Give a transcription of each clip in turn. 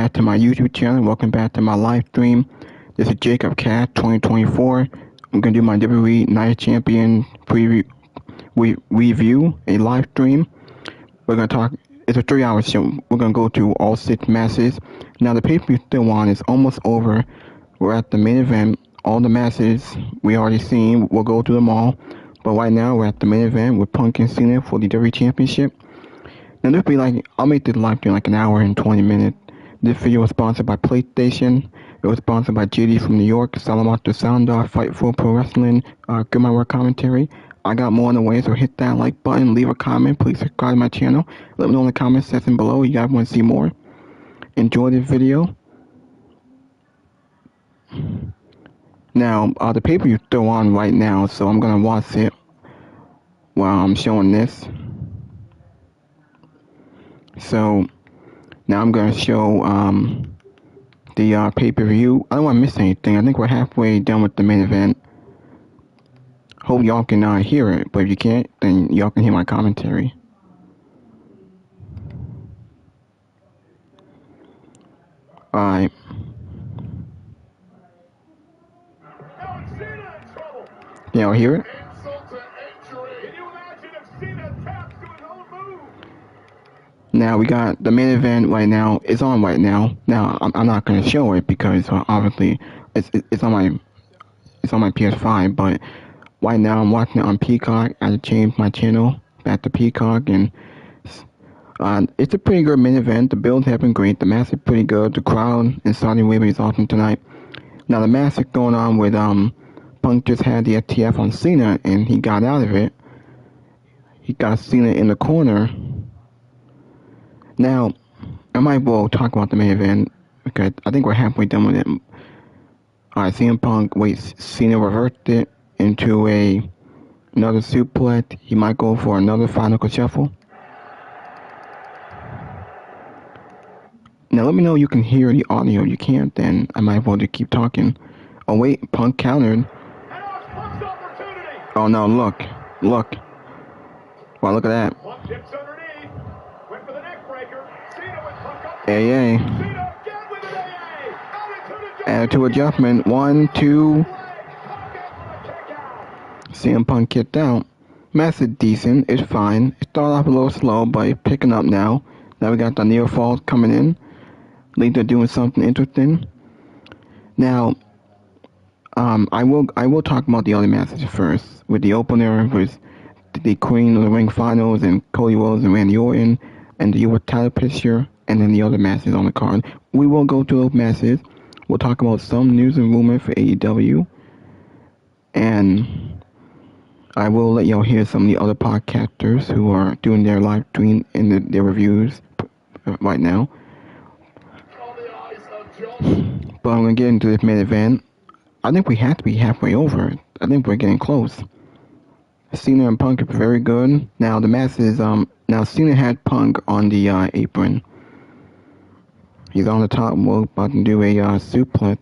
back to my YouTube channel. Welcome back to my live stream. This is Jacob Cat 2024. I'm going to do my WWE Night Champion preview review, a live stream. We're going to talk, it's a 3-hour show. We're going to go through all 6 matches. Now the pay-per-view still on, it's almost over. We're at the main event. All the matches we already seen, we'll go through them all. But right now we're at the main event with Punk and Cena for the WWE Championship. Now this will be like, I'll make this live stream like an hour and 20 minutes. This video was sponsored by PlayStation. It was sponsored by JD from New York, Salamat Sound Off, Fight for Pro Wrestling, Good My Work Commentary. I got more on the way, so hit that like button, leave a comment, please subscribe to my channel. Let me know in the comment section below you guys want to see more. Enjoy this video. Now, the pay-per-view is still on right now, so I'm gonna watch it while I'm showing this. So, now I'm gonna show the pay-per-view. I don't want to miss anything. I think we're halfway done with the main event. Hope y'all can hear it, but if you can't, then y'all can hear my commentary. Alright. Y'all hear it? Now we got the main event right now. It's on right now. Now I'm not gonna show it because obviously it's on my PS5. But right now I'm watching it on Peacock. I changed my channel back to Peacock, and it's a pretty good main event. The builds have been great. The match is pretty good. The crowd in Saudi Arabia is awesome tonight. Now the match is going on with Punk just had the FTF on Cena and he got out of it. He got Cena in the corner. Now, I might well talk about the main event because I think we're halfway done with it. Alright, CM Punk, Cena reversed it into another suplex. He might go for another final shuffle. Now let me know you can hear the audio. If you can't, then I might well just keep talking. Oh wait, Punk countered. Oh no, look. Wow, look at that. AA. Attitude adjustment. 1, 2. CM Punk kicked out. Match is decent. It's fine. It started off a little slow, but it's picking up now. Now we got the near falls coming in. They're doing something interesting. Now, I will talk about the other matches first. With the opener with the Queen of the Ring Finals and Cody Rhodes and Randy Orton, and the U.S. title picture, and then the other matches on the card. We will go through those matches. We'll talk about some news and rumors for AEW, and I will let y'all hear some of the other podcasters who are doing their live stream and their reviews right now. But I'm gonna get into this main event. I think we have to be halfway over. I think we're getting close. Cena and Punk are very good. Now the match is now Cena had Punk on the apron. He's on the top rope, about to do a suplex.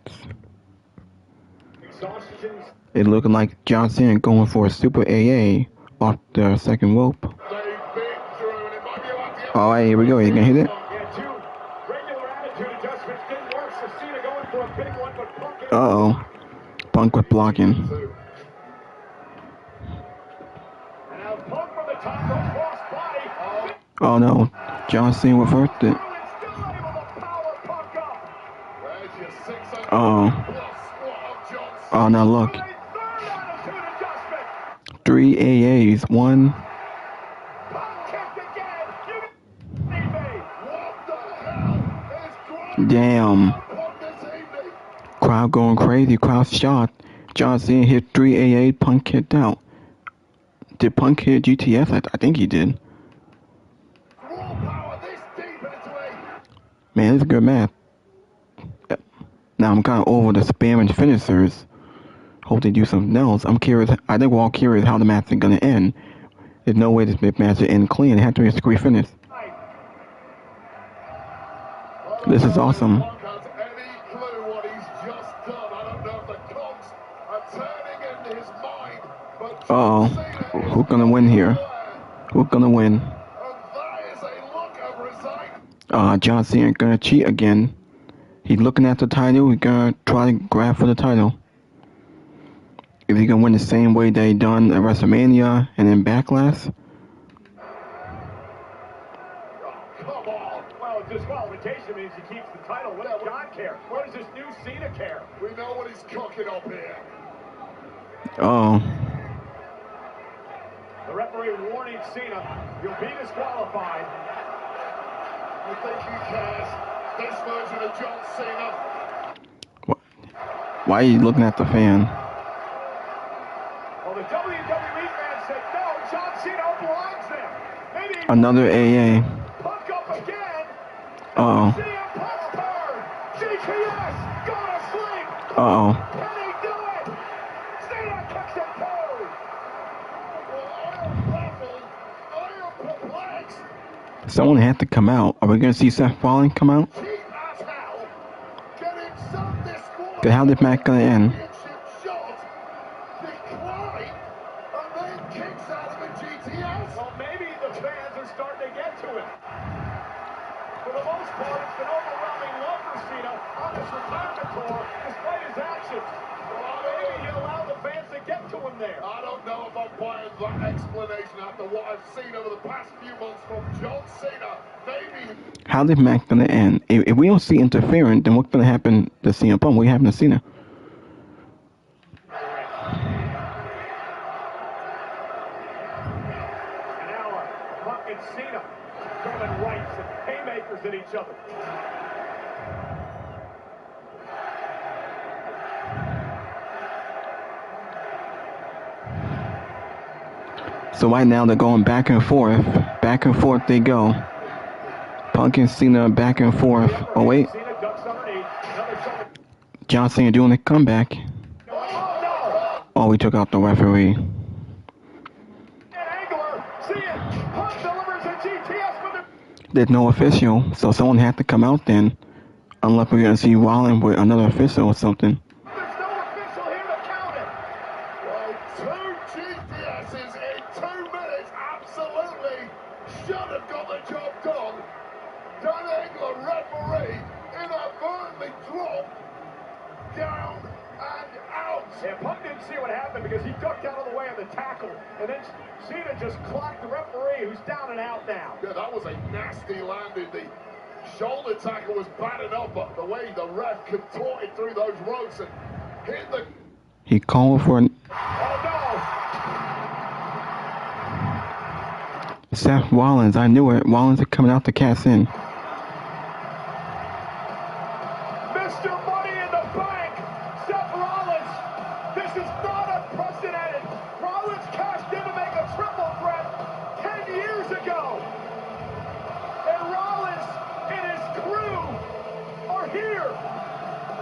It looking like John Cena going for a super AA off the second rope. Alright, here we go. You gonna hit it? Uh-oh. Punk was blocking. Oh no, John Cena reversed it. Oh now look. 3 AAs, 1. Damn. Crowd going crazy, crowd shocked. John Cena hit 3 AA, Punk kicked out. Did Punk hit GTS? I think he did. Man, it's a good match. Now I'm kind of over the spam and finishers. Hope they do something else. I'm curious. I think we're all curious how the match is gonna end. There's no way this match will end clean. It had to be a screwy finish. This is awesome. Uh-oh. Who's gonna win here? Who's gonna win? John Cena gonna cheat again. He's looking at the title. He's gonna try to grab for the title. Is he gonna win the same way they done at WrestleMania and then Backlash? Come on. Well, disqualification means he keeps the title. What does John care? What does this new Cena care? We know what he's cooking up here. Oh. The referee warning Cena, you'll be disqualified. I think he cares. This version of John Cena. Why are you looking at the fan? Well, the WWE fan said no. John Cena belongs there. Maybe another AA. Punk up again. Uh-oh. CM Punk's turn. GTS going to sleep. Uh-oh. Can he do it? Cena kicks it too. Well, I am baffled. I am perplexed. Someone had to come out. Are we gonna see Seth Rollins come out? Cheap as hell. Getting some disqualified. Cause how did match gonna end? Shot, decline, and then kicks out of a GTS. Well, maybe the fans are starting to get to him. For the most part, it's been overwhelming love for Cena on his retirement tour, despite his actions. Well, maybe he'll allow the fans to get to him there. I don't know if I'm buying that explanation after what I've seen over the past few months from John Cena. Maybe. How did match gonna end? If we don't see interference, then what's gonna happen to CM Punk? What happened to Cena? Cena throwing rights and haymakers at each other. So right now they're going back and forth. Back and forth they go. Punk and Cena back and forth. Oh wait. John Cena doing a comeback. Oh, we took out the referee. There's no official, so someone had to come out then. Unless we're gonna see Rollins with another official or something. There's no official here to count it. Well, 2 GTSs in 2 minutes absolutely should have got the job done. Dan Engler, referee, inadvertently dropped down and out. Yeah, Punk didn't see what happened because he ducked out of the way of the tackle, and then Cena just clocked the referee, who's down and out now. Yeah, that was a nasty landing. The shoulder tackle was bad enough, but the way the ref contorted through those ropes and hit the... He called for an... Oh, no! Seth Rollins, I knew it. Rollins is coming out to cash in. Mr. Money in the Bank, Seth Rollins. This is not unprecedented. Rollins cashed in to make a triple threat 10 years ago. And Rollins and his crew are here.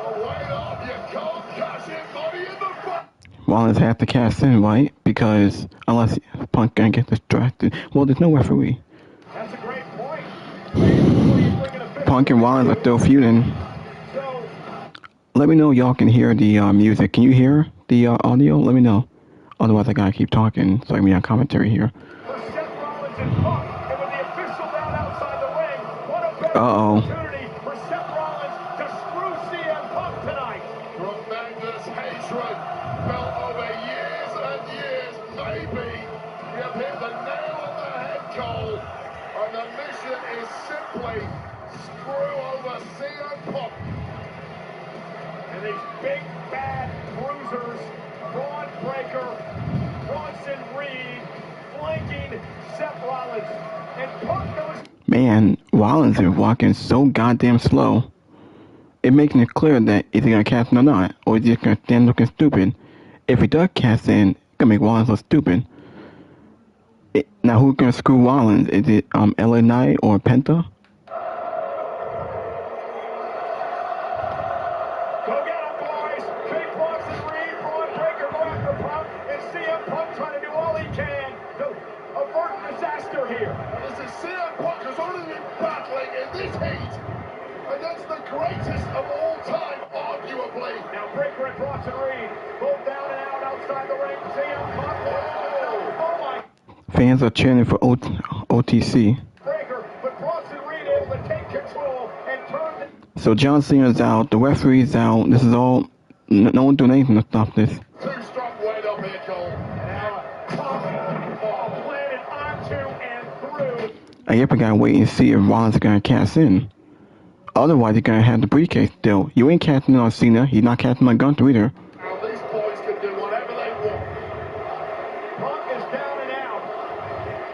Oh, wait up, you can't cash in Money in the Bank. Rollins had to cash in, right? Because unless Punk gonna get distracted. Well, there's no referee. That's a great point. Punk and Rollins are still feuding. Let me know y'all can hear the music. Can you hear the audio? Let me know. Otherwise, I gotta keep talking so I can be on commentary here. Uh-oh. For Seth Rollins to screw CM Punk tonight. Tremendous hatred felt over years and years. Maybe you've hit the nail on the head, Cole. And the mission is simply screw over CM Punk. And these big bad bruisers, Braun Breaker, Bronson Reed, flanking Seth Rollins. And Punk goes... Man, Rollins is walking so goddamn slow. It making it clear that is he gonna cast in or not, or is he just gonna stand looking stupid. If he does cast in, it's gonna make Rollins look stupid. Now who's gonna screw Rollins? Is it LA Knight or Penta? Go get him, boys! Big Bronson Reed, Braun Breaker go after Punk, and CM Punk trying to do all he can to avert disaster here. This is CM Punk has only been battling in this heat against the greatest of all time, arguably. Now Breaker and Bronson Reed both down and out outside the ring. CM Punk, oh my! Fans are chanting for OTC. Breaker, but Bronson Reed able to take control and turn. So John Cena's out, the referee's out. This is all, no one doing anything to stop this. Too strong weight up here, Cole. Now, planted onto and through. I guess we gotta wait and see if Rollins is gonna cash in. Otherwise, you're gonna have the briefcase still. You ain't cashing in on Cena. He's not cashing on Gunther either. Now these boys can do whatever they want. Punk is down and out.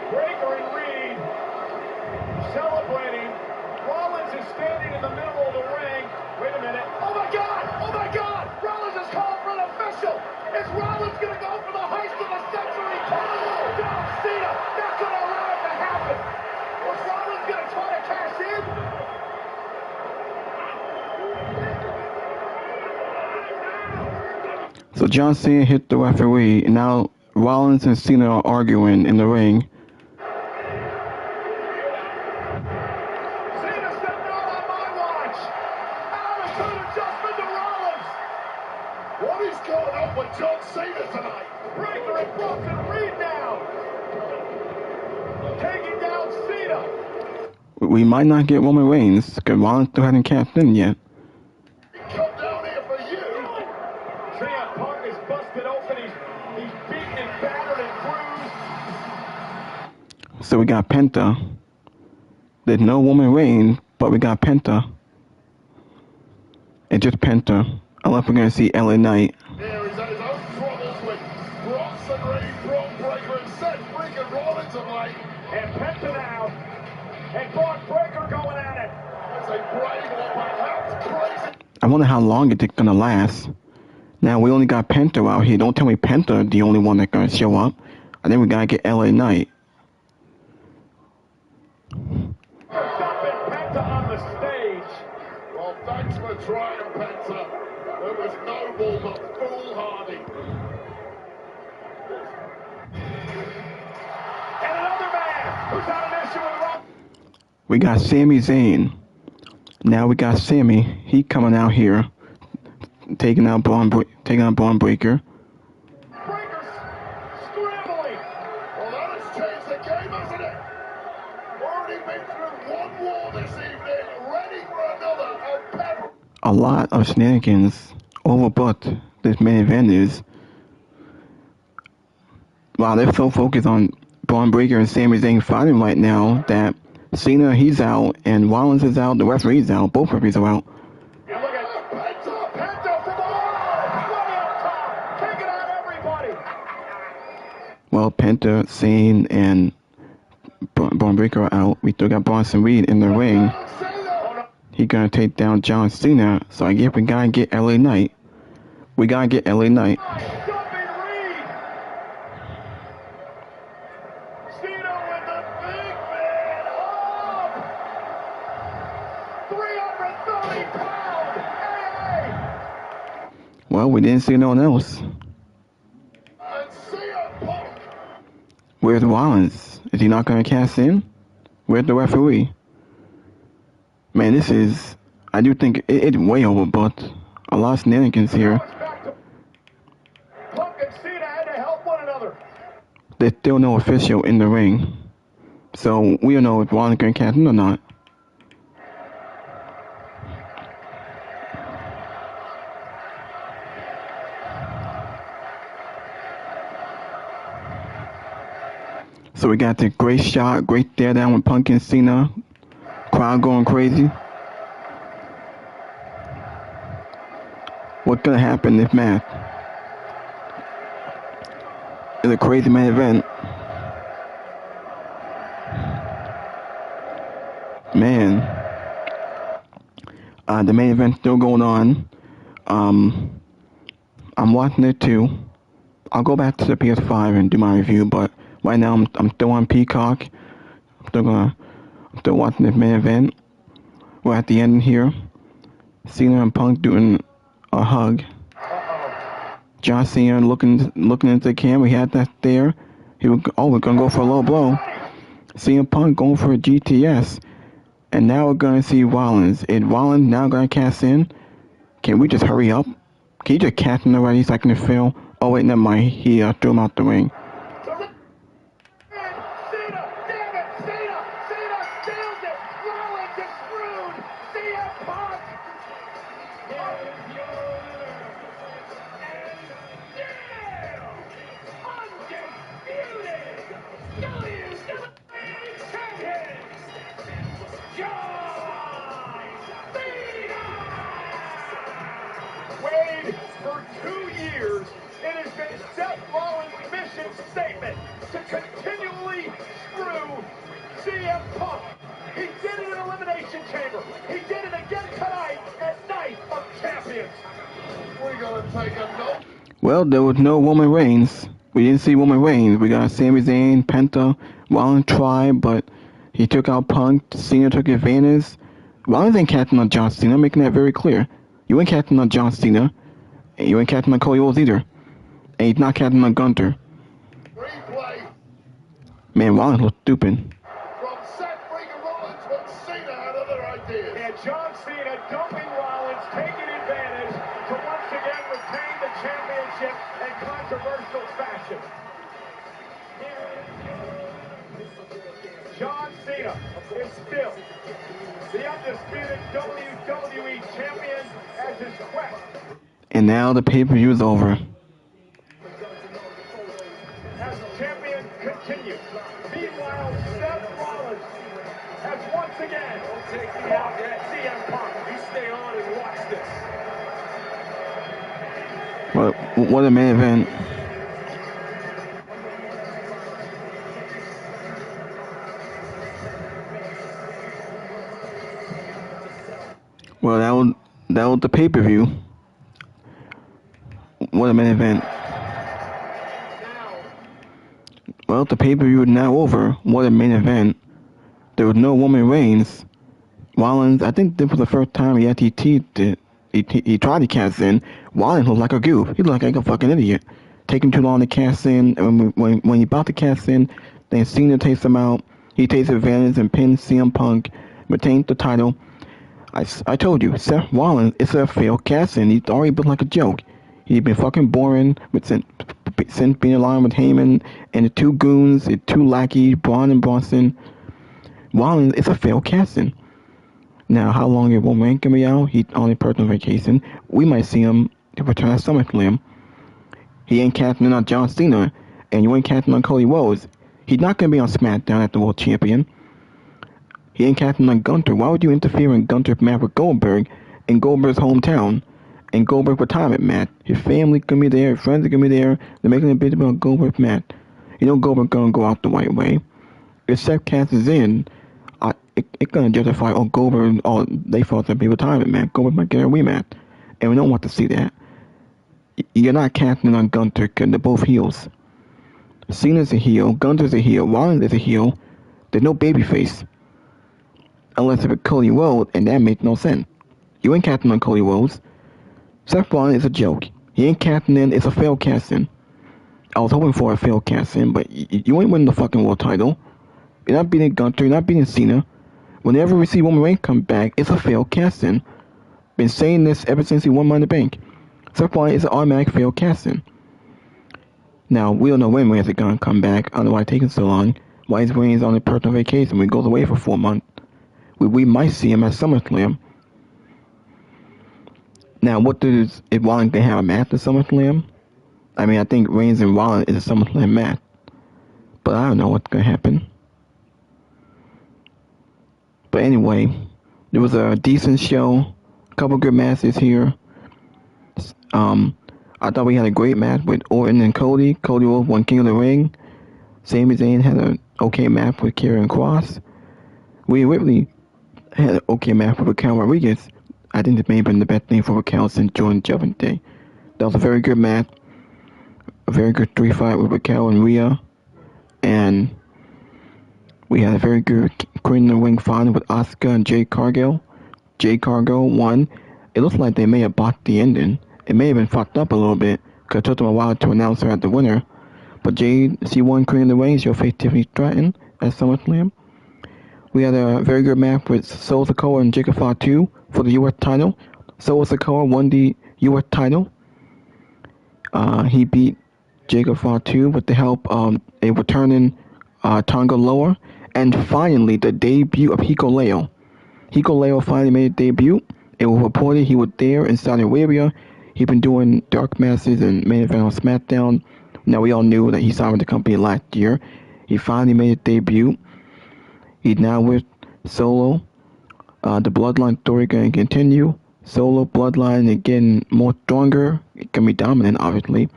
Breaker and Reed celebrating. Rollins is standing in the middle of the ring. Wait a minute. Oh my God! Oh my God! Rollins is calling for an official. Is Rollins going to go for the heist of the century? Oh, no, Cena not going to allow it to happen. Was Rollins going to try to cash in? So John Cena hit the referee, and now Rollins and Cena are arguing in the ring. Cena said not on my watch. Attitude adjustment to Rollins. What is going on with John Cena tonight? Breaker and Brooks and Reed now. Taking down Cena. We might not get Roman Reigns, because Rollins still hasn't cashed in yet. Come down here for you. CM Punk is busted open. He's beaten and battered and bruised. So we got Penta. There's no Roman Reigns, but we got Penta. It's just Penta. Unless we're gonna see LA Knight. There is his own troubles with Brooks and Reed, Braun Breaker and Seth freaking Rollins of late. And Penta now. And Braun Breaker going at it. That's a brave woman. That's crazy. I wonder how long it's gonna last. Now we only got Penta out here. Don't tell me Penta the only one that's gonna show up. I think we gotta get LA Knight. Dumping Penta on the stage. Well, thanks for trying, Penta. It was noble but foolhardy. And another man who's had an issue with Rock. We got Sami Zayn. Now we got Sami. He coming out here, taking out Braun Breaker. Breakers scrambling. Well, that has changed the game, hasn't it? Already been through one war this evening, ready for another. A lot of shenanigans overbooked this main event is. Wow, they're so focused on Braun Breaker and Sami Zayn fighting right now that Cena, he's out, and Rollins is out, the referee's out, both referees are out. And look at Penta from all way up top, taking out everybody. Well, Penta, Zayn, and Braun Breaker are out. We still got Bronson Reed in the ring. He gonna take down John Cena, so I guess we gotta get LA Knight. We gotta get LA Knight. Jumping Reed. Cena with the big man up. 330 pounds. Hey. Well, we didn't see no one else. And CM Punk. Where's Rollins? Is he not gonna cast in? Where's the referee? Man, this is... I do think it's way overbooked. A lot of shenanigans here. Punk and Cena had to help one another. There's still no official in the ring. So, we don't know if Rollins can cast in or not. So we got the great shot, great stare down with Punk and Cena. Crowd going crazy. What's gonna happen in this match? It's a crazy main event. Man. The main event's still going on. I'm watching it too. I'll go back to the PS5 and do my review, but right now I'm still on Peacock. I'm still watching this main event. We're at the end here. Cena and Punk doing a hug. John Cena looking into the camera. He had that there. We're gonna go for a low blow. CM Punk going for a GTS. And now we're gonna see Rollins. Is Rollins now gonna cast in? Can we just hurry up? Can you just cast in already so I can feel? Oh wait, never mind. He threw him out the ring. Wade, for 2 years, it has been Seth Rollins' mission statement to continually screw CM Punk. He did it in Elimination Chamber. He did it again tonight at Night of Champions. We're going to take a note. Well, there was no Roman Reigns. We didn't see Roman Reigns. We got Sami Zayn, Penta, Rollins tried, but he took out Punk. Cena took advantage. Rollins ain't catching on John Cena, making that very clear. You ain't catching on John Cena, and you ain't catching on Cody Rhodes either. And he's not catching on Gunther. Replay Man, Rollins looked stupid. from Seth freaking Rollins when Cena had other ideas. And John Cena dumping Rollins, taking advantage to once again retain the championship in controversial fashion. John Cena is still the undisputed WWE champion as his quest. And now the pay-per-view is over. As champion continues. Meanwhile, Seth Rollins has once again taken out CM Punk. You stay on and watch this. What a main event. Well, that was the pay-per-view. What a main event. Well, the pay-per-view is now over. What a main event. There was no Roman Reigns. Rollins, I think this was the first time he actually teased it. He tried to cash in. Rollins looked like a goof. He looked like a fucking idiot. Taking too long to cash in. And when he about to cash in, then Cena takes him out. He takes advantage and pins CM Punk. Retains the title. I told you, Seth Rollins is a failed cash-in. He's already been like a joke. He's been fucking boring since being aligned with Heyman and the two goons, the two lackeys, Braun and Bronson. Rollins is a failed cash-in. Now, how long is Roman Reigns gonna be out? He's on a personal vacation. We might see him return at SummerSlam. He ain't casting in on John Cena, and you ain't casting on Cody Rhodes. He's not gonna be on SmackDown as the World Champion. He ain't casting on Gunther. Why would you interfere in Gunther's match with Goldberg in Goldberg's hometown? And Goldberg's retirement match. His family gonna be there, his friends are gonna be there. They're making a bit about Goldberg's match. You know Goldberg's gonna go out the right way. If Seth cashes in, it's gonna justify, Goldberg, they thought that'd be retirement match. Goldberg might get a rematch. And we don't want to see that. You're not casting on Gunther because they're both heels. Cena's a heel, Gunther's a heel, Rollins is a heel. There's no babyface. Unless it's Cody Rhodes, and that makes no sense. You ain't casting on Cody Rhodes. Seth Rollins is a joke. He ain't casting in, it's a failed cast-in. I was hoping for a failed cast-in, but you ain't winning the fucking world title. You're not beating Gunther, you're not beating Cena. Whenever we see Roman Reigns come back, it's a failed cast-in. Been saying this ever since he won Money in the Bank. Seth Rollins is an automatic failed cast-in. Now, we don't know when Reigns is gonna come back. I don't know why it's taking so long. Why is Reigns on a personal vacation when he goes away for 4 months? We might see him at SummerSlam. Now, if Rollins can have a match at SummerSlam? I mean, I think Reigns and Rollins is a SummerSlam match. But I don't know what's going to happen. But anyway, there was a decent show. A couple good matches here. I thought we had a great match with Orton and Cody. Cody Rhodes won King of the Ring. Sami Zayn had an okay match with Karrion Kross. Rhea Ripley had an okay match with Raquel Rodriguez. I think it may have been the best thing for Raquel since Jordan Judgment Day. That was a very good match. A very good 3-fight with Raquel and Rhea. And we had a very good Queen of the Ring final with Asuka and Jade Cargill. Jade Cargill won. It looks like they may have botched the ending. It may have been fucked up a little bit, because it took them a while to announce her as the winner. But Jade, she won Queen of the Ring. She'll face Tiffany Stratton at SummerSlam. We had a very good match with Solo Sikoa and Jacob Fatu for the U.S. title. Solo Sikoa won the U.S. title. He beat Jacob Fatu with the help of a returning Tonga Loa. And finally, the debut of Hikuleo. Hikuleo finally made a debut, It was reported he was there in Saudi Arabia. He'd been doing dark matches and main event on SmackDown. Now we all knew that he signed with the company last year. He finally made a debut. He's now with Solo. The Bloodline story going to continue. Solo Bloodline is getting more stronger. It can be dominant, obviously.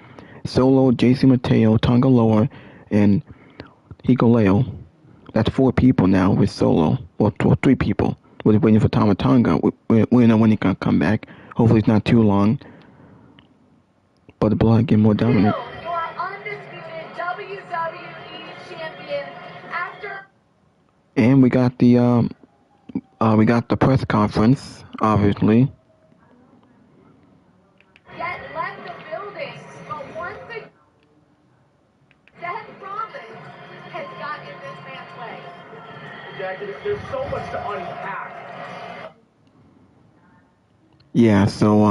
Solo, JC Mateo, Tonga Loa, and Hikuleo. That's 4 people now with Solo. Well, 3 people. We're waiting for Tama Tonga. We don't know when he's going to come back. Hopefully it's not too long. But the Blood get more dominant. Your undisputed WWE champion after... And we got the press conference, obviously. Yet left the building, but once again, Seth Rollins has got in this man's way. Jackie, there's so much to unpack. Yeah, so,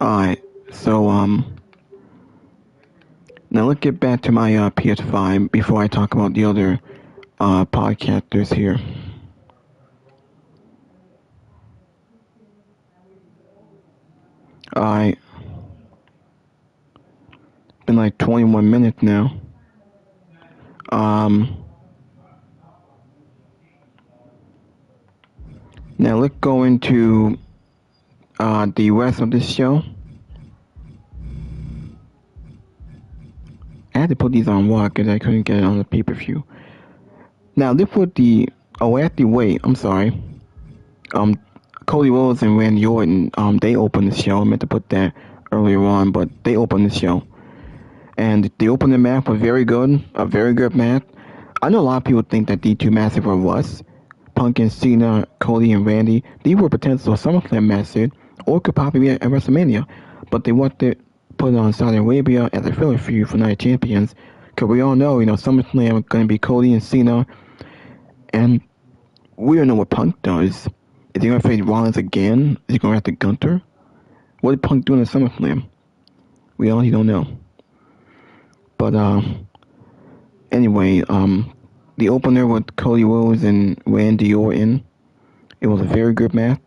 alright, so, now let's get back to my, PS5 before I talk about the other, podcasters here. Alright. Been like 21 minutes now. Now let's go into the rest of this show. I had to put these on WAD because I couldn't get it on the pay-per-view. Now this was I'm sorry. Cody Rhodes and Randy Orton, they opened the show. I meant to put that earlier on, but they opened the show. And the opening match was very good, a very good match. I know a lot of people think that these 2 matches were rust. Punk and Cena, Cody and Randy, these were potential SummerSlam matches, or could probably be at WrestleMania. But they wanted to put it on Saudi Arabia as a filler feud for Night Champions. Because we all know, SummerSlam is going to be Cody and Cena. And we don't know what Punk does. Is he going to face Rollins again? Is he going to have to Gunther? What did Punk do in the SummerSlam? We honestly don't know. But, anyway, the opener with Cody Rhodes and Randy Orton, it was a very good match.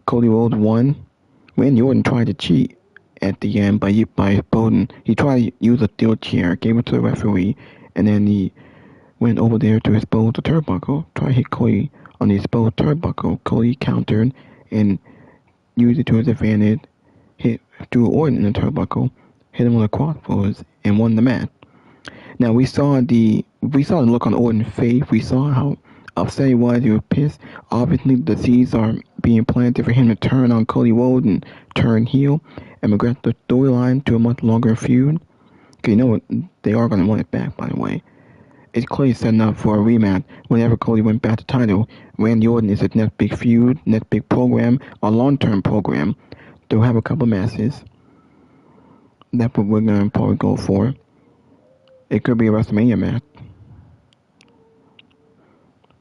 Cody Rhodes won. Randy Orton tried to cheat at the end by Bowden. He tried to use a steel chair, gave it to the referee, and then he went over there to expose the turnbuckle, tried to hit Cody on the exposed turnbuckle. Cody countered and used it to his advantage, hit Drew Orton in the turnbuckle, hit him with a crossroads, and won the match. Now we saw the look on Orton's face. We saw how upset he was. He was pissed. Obviously, the seeds are being planted for him to turn on Cody Rhodes and turn heel and progress the storyline to a much longer feud. Because they are going to want it back, by the way. It's clearly setting up for a rematch. Whenever Cody went back to title, Randy Orton is his next big feud, next big program, a long-term program. They'll have a couple matches. That's what we're going to probably go for. It could be a WrestleMania match.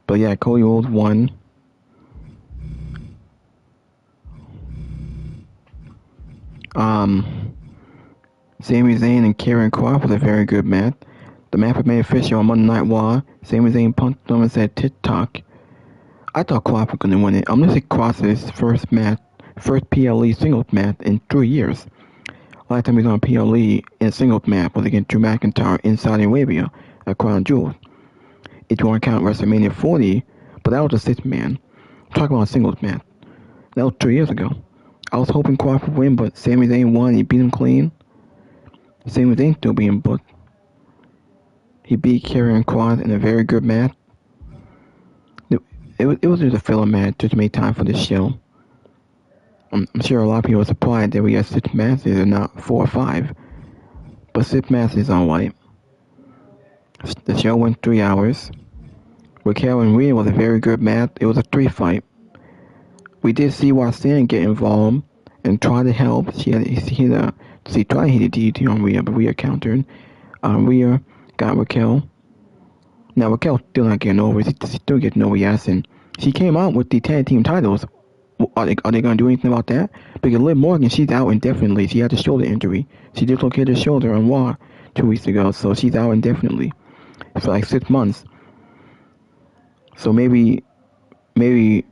But yeah, Cody Rhodes won. Sami Zayn and Karen Cross was a very good match. The match was made official on Monday Night Raw. Sami Zayn punched him and said TikTok. I thought Cross was going to win it. I'm going to say Cross's first PLE singles match in 3 years. Last time he was on PLE in a singles match was against Drew McIntyre in Saudi Arabia at Crown Jewel. If you want to count WrestleMania 40, but that was a 6-man. I'm talking about a singles match. That was 3 years ago. I was hoping Cross would win, but Sami Zayn won. He beat him clean. Sami Zayn still being booked. He beat Karrion Kross in a very good match. It was just a filler match just to make time for this show. I'm sure a lot of people are surprised that we had 6 matches and not 4 or 5. But 6 matches is alright. The show went 3 hours. Raquel and Rhea was a very good match. It was a 3-fight. We did see Roxanne get involved and try to help. She tried to hit a DDT on Rhea, but Rhea countered. Rhea got Raquel. Now Raquel's still not getting over. She's still getting over Yasin. She came out with the tag team titles. Are they going to do anything about that? Because Liv Morgan, she's out indefinitely. She had a shoulder injury. She dislocated her shoulder on Raw 2 weeks ago, so she's out indefinitely for like 6 months. So maybe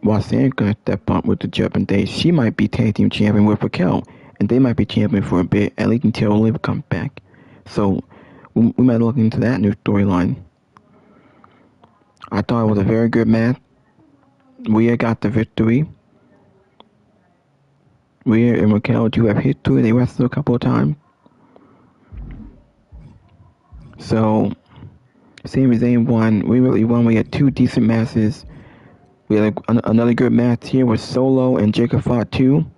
Roxanne gonna step up with the Judgment Day. She might be tag team champion with Raquel, and they might be champion for a bit, at least until Oliver comes back. So we might look into that new storyline. I thought it was a very good match. Rhea got the victory. Rhea and Raquel do have history. They wrestled a couple of times. So Sami Zayn won. We really won. We had two decent matches. We had another good match here with Solo and Jacob fought too.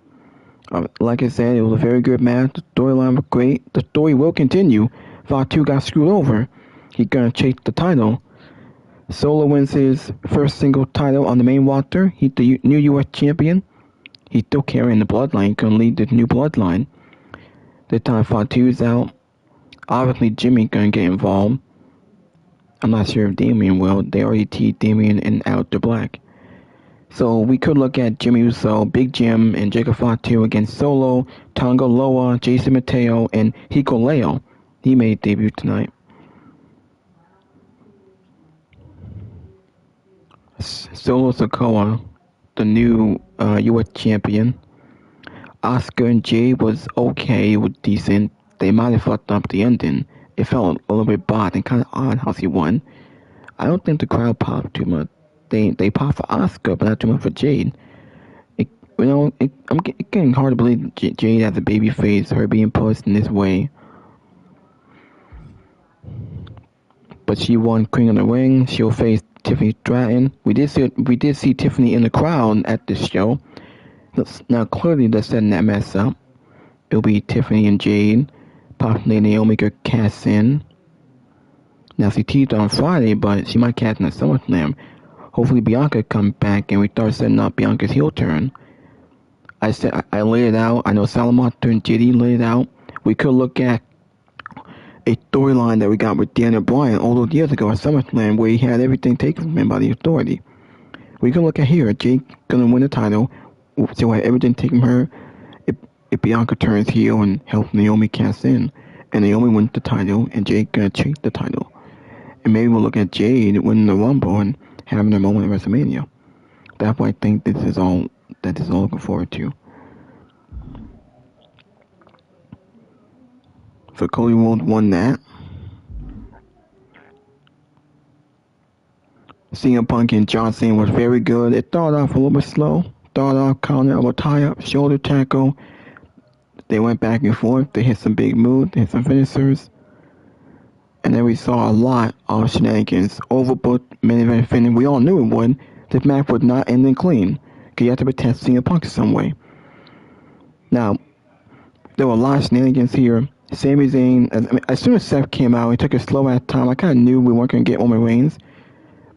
Like I said, it was a very good match. The storyline was great. The story will continue. Fatu got screwed over. He's gonna chase the title. Solo wins his first single title on the main roster. He's the new U.S. champion. He's still carrying the bloodline. He's gonna lead the new bloodline. This time Fatu's out. Obviously Jimmy's gonna get involved. I'm not sure if Damian will. They already teased Damian and Aleister Black. So we could look at Jimmy Uso, Big Jim, and Jacob Fatu against Solo, Tonga Loa, Jason Mateo, and Hikuleo. He made debut tonight. Solo Sikoa, the new U.S. champion. Oscar and Jade was okay, was decent. They might have fucked up the ending. It felt a little bit bad and kind of odd how he won. I don't think the crowd popped too much. They popped for Oscar, but not too much for Jade. It's getting hard to believe Jade as a baby face, her being pushed in this way. But she won Queen of the Ring. She'll face Tiffany Stratton. We did see Tiffany in the crowd at this show. Now clearly they're setting that mess up. It'll be Tiffany and Jade. Possibly Naomi could cast in. Now she teased on Friday, but she might cast in at SummerSlam. Hopefully Bianca comes back and we start setting up Bianca's heel turn. I laid it out. I know Salamander and JD laid it out. We could look at a storyline that we got with Daniel Bryan all those years ago at SummerSlam where he had everything taken from him by the Authority. We can look at here. Jake gonna win the title. She'll have everything taken from her. If Bianca turns heel and helps Naomi cast in, and Naomi wins the title, and Jake gonna chase the title. And maybe we'll look at Jade winning the Rumble and having a moment at WrestleMania. That's what I think this is all looking forward to. So Cody Rhodes won that. CM Punk and John Cena was very good. It started off a little bit slow. Started off counter, elbow tie up, shoulder tackle. They went back and forth. They hit some big moves. They hit some finishers. And then we saw a lot of shenanigans. Overbooked, main event finish. We all knew it would. This match was not ending clean. Because you have to protect CM Punk in some way. Now, there were a lot of shenanigans here. Sami Zayn, as soon as Seth came out, he took it slow at the time. I kind of knew we weren't going to get Roman Reigns.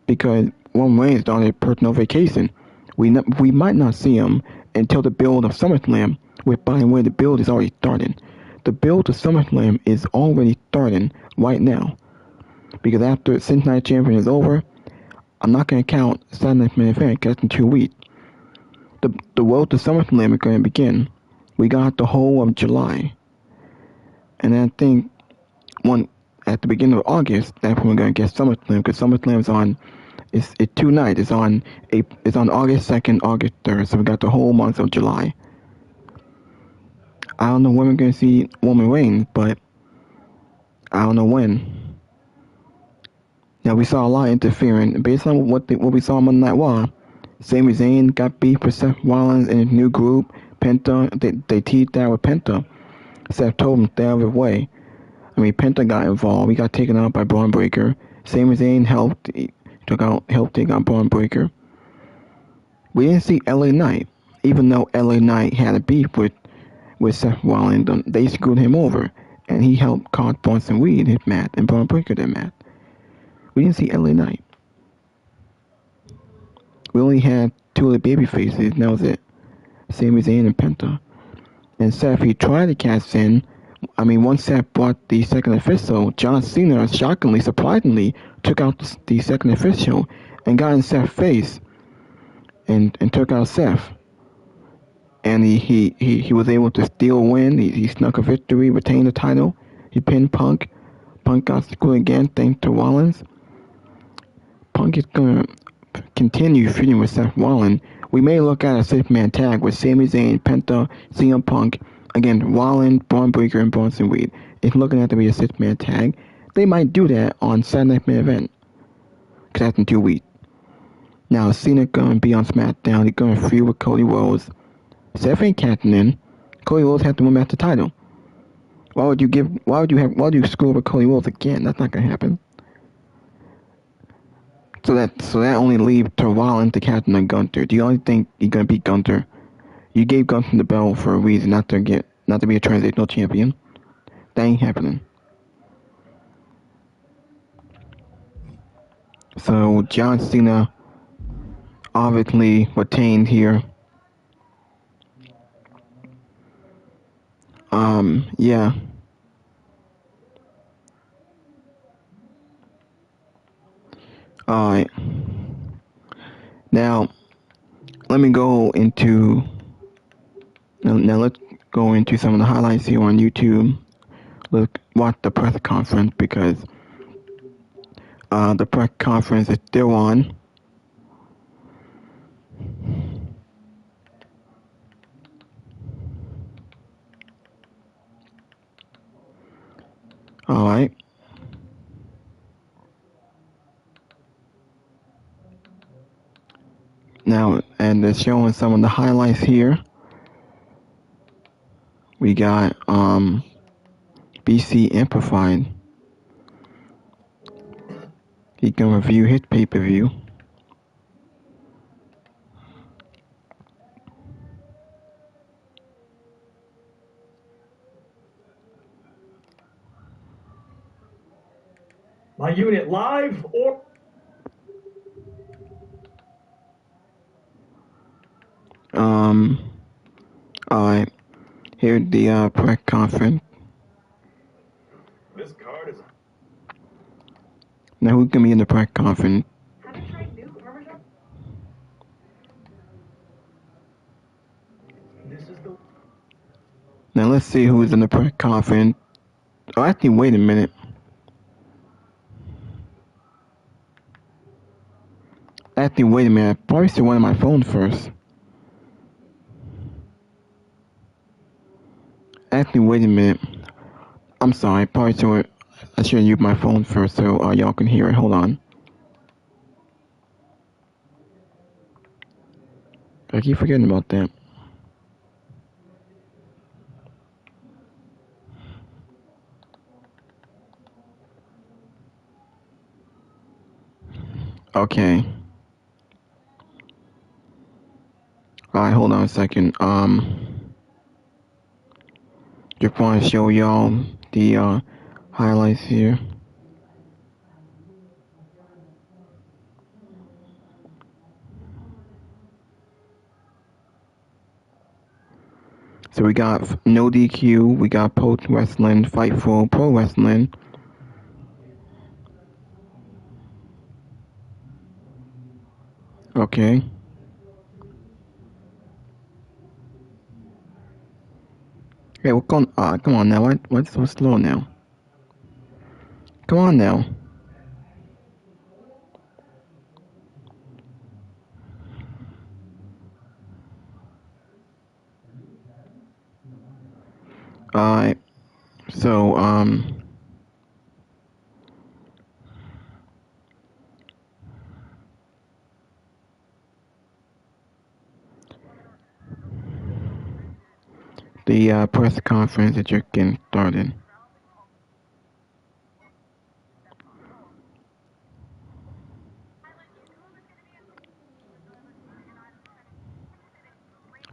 Because Roman Reigns is on a personal vacation. We might not see him until the build of SummerSlam. By the way, the build is already starting. The build to SummerSlam is already starting right now. Because after Cincinnati Champion is over, I'm not going to count Saturday Night Main Event because that's in 2 weeks. The road to SummerSlam is going to begin. We got the whole of July. And I think at the beginning of August, that's when we're going to get SummerSlam. Because SummerSlam is on... It's 2 nights. It's on August 2nd, August 3rd. So we got the whole month of July. I don't know when we're going to see Roman Reigns, but I don't know when. Now, we saw a lot of interfering. Based on what we saw on Monday Night Raw, Sami Zayn got beef with Seth Rollins and his new group, Penta. They teased that with Penta. Seth told him stay out of the way. Penta got involved. He got taken out by Braun Breaker. Sami Zayn helped take out Braun Breaker. We didn't see LA Knight, even though LA Knight had a beef with Seth Rollins. They screwed him over, and he helped cause Bronson Reed his match and Braun Breaker their match. We didn't see LA Knight. We only had 2 of the baby faces, and that was it. Sami Zayn and Penta. And Seth, he tried to cash in. Once Seth brought the second official, John Cena, shockingly, surprisingly, took out the second official and got in Seth's face and took out Seth. And he was able to steal a win. He snuck a victory, retained the title. He pinned Punk. Punk got screwed again thanks to Rollins. Punk continue feuding with Seth Rollins, we may look at a six-man tag with Sami Zayn, Penta, CM Punk, again, Rollins, Braun Breaker, and Bronson Reed. It's looking at to be a six-man tag. They might do that on Saturday Night Main Event, because that's in 2 weeks. Now, Cena gonna be on SmackDown. He's gonna feud with Cody Rhodes. Seth ain't catching in. Cody Rhodes has to win back the title. Why would you screw over Cody Rhodes again? That's not gonna happen. So that only leaves to Rollins to captain on Gunther. Do you only think he's gonna beat Gunther? You gave Gunther the belt for a reason, not to be a transitional champion. That ain't happening. So John Cena obviously retained here. Yeah. Alright. Now, let me go into... Now let's go into some of the highlights here on YouTube. Watch the press conference, because the press conference is still on. Alright. Now, and they're showing some of the highlights here. We got BC Amplified. He can review his pay-per-view. My unit live or... Alright. Here's the press conference. This card is... Now who's gonna be in the press conference? Have you tried new Parmesan? This is the... Now let's see who's in the press conference. Oh, actually, wait a minute. I probably should went on my phone first. Actually, wait a minute. I'm sorry. I should use my phone first so y'all can hear it. Hold on. I keep forgetting about that. Okay. Alright, hold on a second. Just want to show y'all the highlights here. So we got No DQ, we got Post Wrestling, Fightful, Pro Wrestling. Okay. Hey, what's going on? Come on now. What's so slow now? Come on now. Alright. So, the press conference that you're getting started.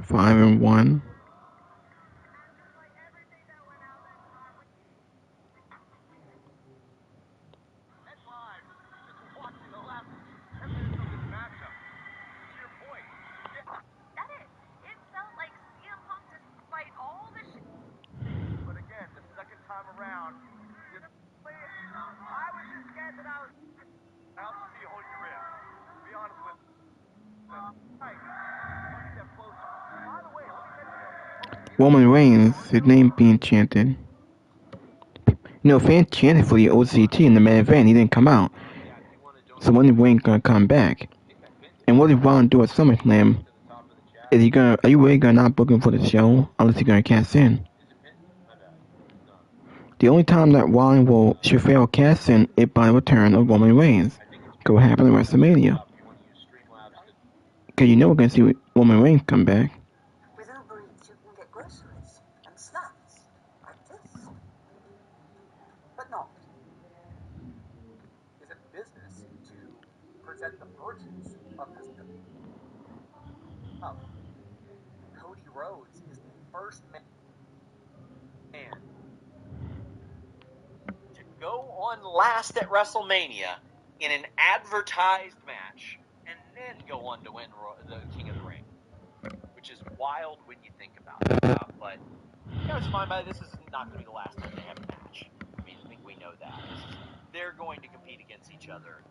Five and one. Roman Reigns, his name being chanted. Fans chanted for the OCT in the main event. He didn't come out. So when Reigns gonna come back? And what if Ron do at SummerSlam? Are you really gonna not book him for the show unless you're gonna cast in? The only time that should fail cast in is by return of Roman Reigns. Could happen at WrestleMania. Cause you know we're gonna see Roman Reigns come back. With Uber Eats, you can get groceries and snacks like this. But not. Is it business to present the virtues of this bill? Oh, Cody Rhodes is the first man to go on last at WrestleMania in an advertised match and then go on to win the King of the Ring, which is wild when you think about it. But it's fine. This is not going to be the last time they have a match. I mean, I think we know that. They're going to compete against each other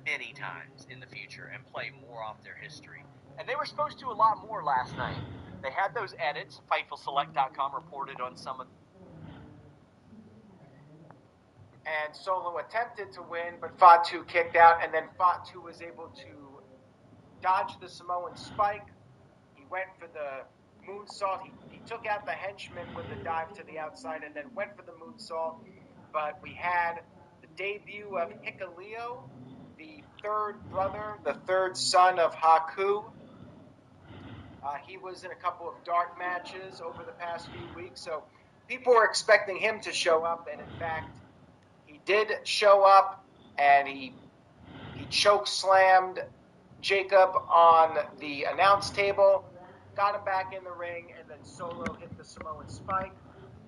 many times in the future and play more off their history. And they were supposed to a lot more last night. They had those edits. FightfulSelect.com reported on some of. And Solo attempted to win, but Fatu kicked out, and then Fatu was able to dodge the Samoan spike. He went for the moonsault. He took out the henchman with the dive to the outside and then went for the moonsault. But we had the debut of Hikuleo, the third brother, the third son of Haku. He was in a couple of dark matches over the past few weeks, so people were expecting him to show up, and in fact, he did show up, and he choke slammed Jacob on the announce table, got him back in the ring, and then Solo hit the Samoan spike,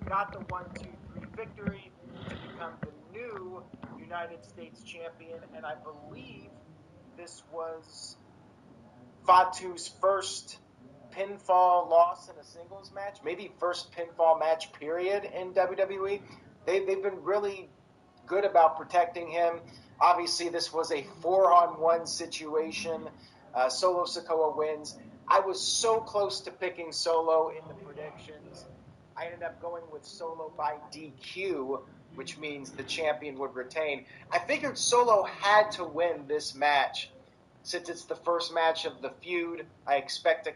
got the 1-2-3 victory to become the new United States champion, and I believe this was Fatu's first pinfall loss in a singles match, maybe first pinfall match period in WWE. They've been really good about protecting him. Obviously, this was a 4-on-1 situation. Solo Sikoa wins. I was so close to picking Solo in the predictions. I ended up going with Solo by DQ, which means the champion would retain. I figured Solo had to win this match. Since it's the first match of the feud, I expected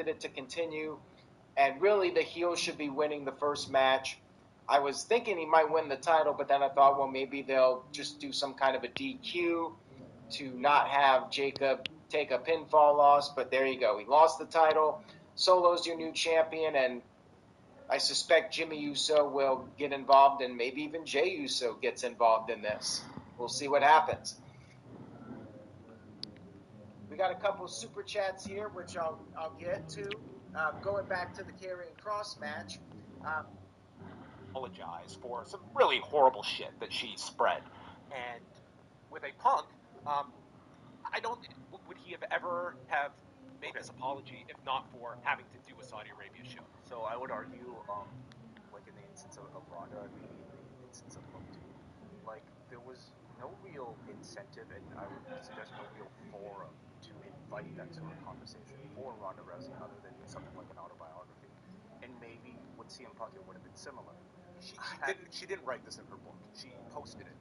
it to continue, and really the heel should be winning the first match. I was thinking he might win the title, but then I thought, well, maybe they'll just do some kind of a DQ to not have Jacob take a pinfall loss, but there you go. He lost the title. Solo's your new champion, and I suspect Jimmy Uso will get involved, and maybe even Jey Uso gets involved in this. We'll see what happens. We got a couple super chats here, which I'll get to. Going back to the Karrion Kross match, apologize for some really horrible shit that she spread. And with a Punk, I don't. Would he have ever have made his apology if not for having to do a Saudi Arabia show? So I would argue, like in the instance of Ronda, and maybe in the instance of Punk too, like there was no real incentive, and I would suggest no real forum to invite that sort of conversation for Ronda Rousey other than something like an autobiography. And maybe with CM Punk it would have been similar. She didn't write this in her book. She posted it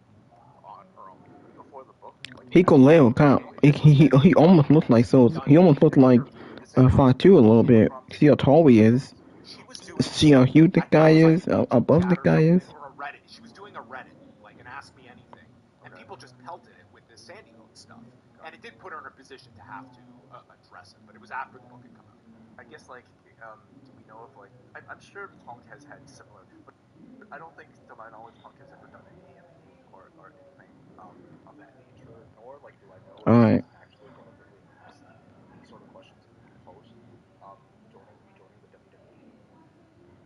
on her own before the book. Like, Hikuleo he almost looked like Fatu a little bit. See how tall he is. See how huge the guy is, above the guy is. Or a Reddit. She was doing a Reddit, like an Ask Me Anything, and people just pelted it with this Sandy Hook stuff. And it did put her in a position to have to address it, but it was after the book had come out. I guess, like, do we know if, like, I'm sure Punk has had similar, but I don't think, to my knowledge, Punk has ever done an AMA or anything of that nature, nor, like, do I know if he's actually relatively asked these sort of questions post rejoining the WWE.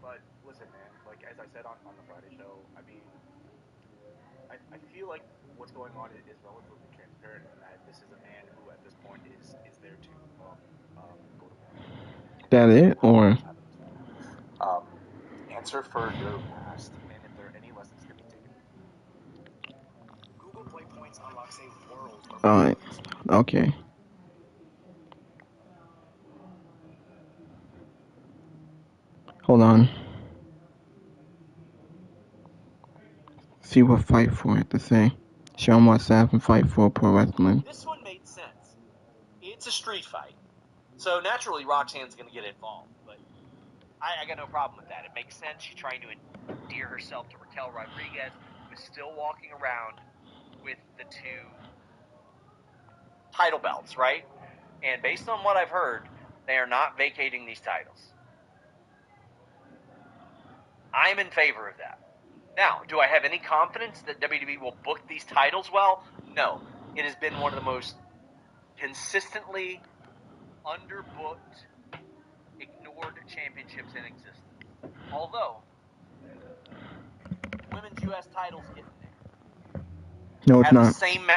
But listen, man, like as I said on the Friday show, I mean, I feel like what's going on is relatively transparent in that this is a man who at this point is there to go to war. That it, or answer for your past, and if there are any lessons to be taken. Google Play Points unlocks a world of alright, okay. Hold on. See what Fight For had to say. Show him what's up and Fight For Pro Wrestling. This one made sense. it's a street fight. So naturally, Roxanne's going to get involved. But I got no problem with that. It makes sense. She's trying to endear herself to Raquel Rodriguez, who's still walking around with the 2 title belts, right? And based on what I've heard, they are not vacating these titles. I'm in favor of that. Now, do I have any confidence that WWE will book these titles well? No. It has been one of the most consistently underbooked, ignored championships in existence. Although, women's U.S. titles getting there. No, it's Has the not. same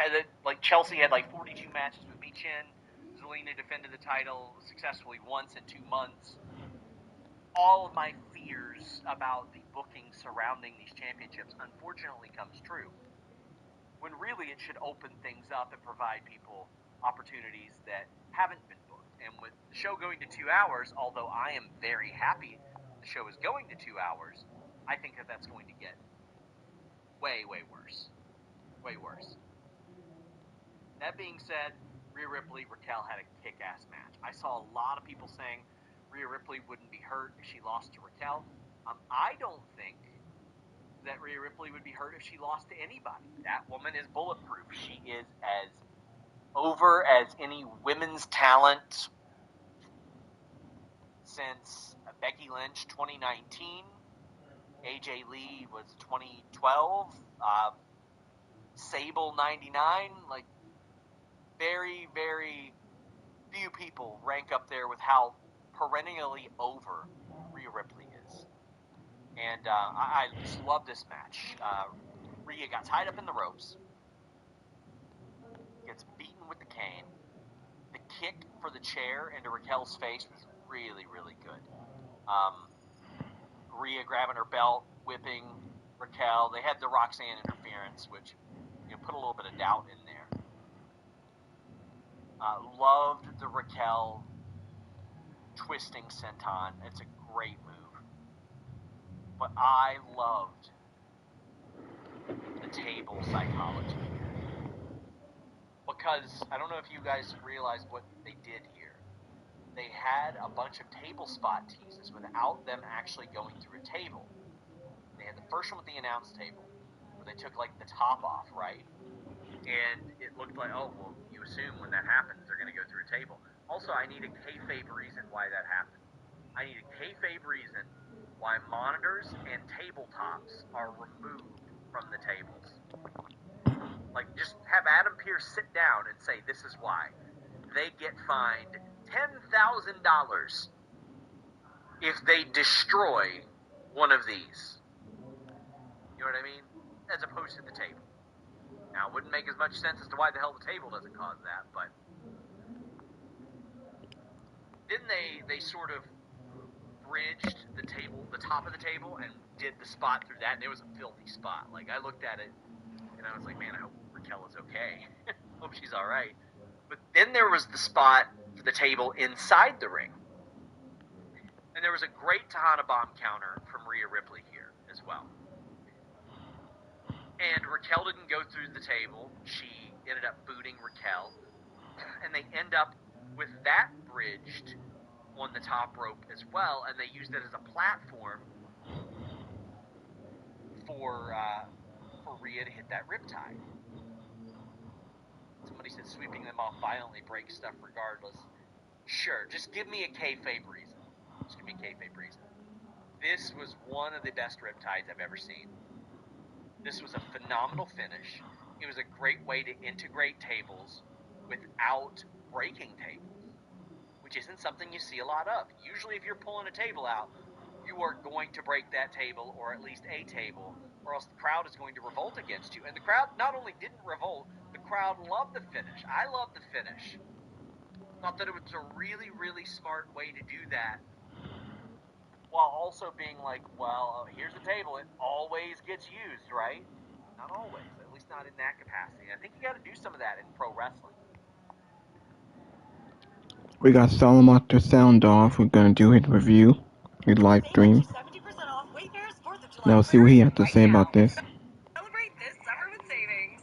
like Chelsea had like 42 matches with Michin. Zelina defended the title successfully once in 2 months. All of my fears about the booking surrounding these championships unfortunately comes true. When really it should open things up and provide people opportunities that haven't been booked. And with the show going to 2 hours, although I am very happy the show is going to 2 hours, I think that that's going to get way, way worse. Way worse. That being said, Rhea Ripley, Raquel had a kick-ass match. I saw a lot of people saying Rhea Ripley wouldn't be hurt if she lost to Raquel. I don't think that Rhea Ripley would be hurt if she lost to anybody. That woman is bulletproof. She is as over as any women's talent since Becky Lynch 2019. AJ Lee was 2012. Sable 99. Like, very, very few people rank up there with how perennially over Rhea Ripley is. And I just love this match. Rhea got tied up in the ropes, gets beaten with the cane. The kick for the chair into Raquel's face was really, really good. Rhea grabbing her belt, whipping Raquel. They had the Roxanne interference, which put a little bit of doubt in there. Loved the Raquel twisting senton. It's a great move. But I loved the table psychology here. Because I don't know if you guys realize what they did here. They had a bunch of table spot teases without them actually going through a table. They had the first one with the announce table, where they took like the top off, right? And it looked like, oh, well, you assume when that happens, they're going to go through a table. Also, I need a kayfabe reason why that happened. I need a kayfabe reason why monitors and tabletops are removed from the tables. Like, just have Adam Pearce sit down and say, this is why. They get fined $10,000 if they destroy one of these. You know what I mean? As opposed to the table. Now, it wouldn't make as much sense as to why the hell the table doesn't cause that, but then they sort of bridged the table, the top of the table, and did the spot through that, and it was a filthy spot. Like, I looked at it, and I was like, man, I hope Raquel is okay. Hope she's all right. But then there was the spot for the table inside the ring. And there was a great Tejana bomb counter from Rhea Ripley here as well. And Raquel didn't go through the table. She ended up booting Raquel. And they end up with that bridged on the top rope as well. And they used it as a platform for Rhea to hit that riptide. Somebody said sweeping them off violently breaks stuff regardless. Sure, just give me a kayfabe reason. Just give me a kayfabe reason. This was one of the best riptides I've ever seen. This was a phenomenal finish. It was a great way to integrate tables without breaking tables, which isn't something you see a lot of. Usually if you're pulling a table out, you are going to break that table, or at least a table, or else the crowd is going to revolt against you. And the crowd not only didn't revolt, the crowd loved the finish. I loved the finish. Thought that it was a really, really smart way to do that, while also being like, well, here's the table. It always gets used, right? Not always. At least not in that capacity. I think you got to do some of that in pro wrestling. We got Solomon to sound off. We're going to do his review, his live stream. Now see what he has to say about this. Celebrate this summer with savings.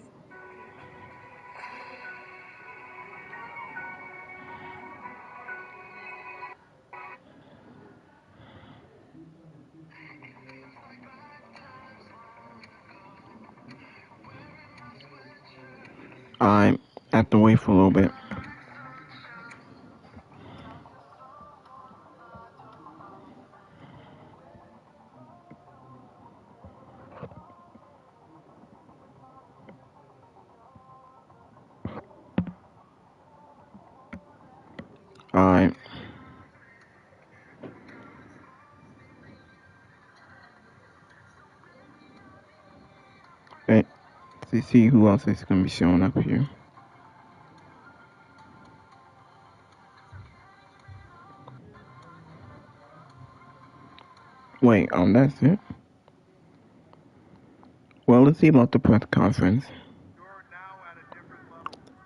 I have to wait for a little bit. Alright. Let's see who else is going to be showing up here. Wait, that's it? Well, let's see about the press conference.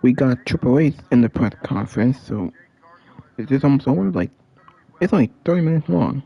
We got Triple H in the press conference, so is this almost over? Like, it's only 30 minutes long.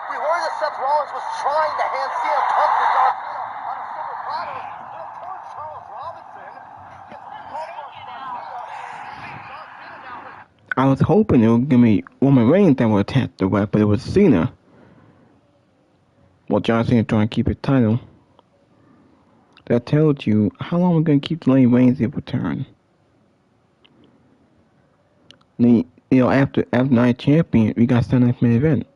We heard that Seth Rollins was trying to hand CM Punk to John Cena on a silver platter, but of course Charles Robinson gets called for John Cena now. I was hoping it would give me Roman Reigns that would attack the ref, but it was Cena. Well, John Cena trying to keep his title. That tells you how long we're going to keep delaying Reigns' return. After Night Champion, we got Sunday Night Main Event.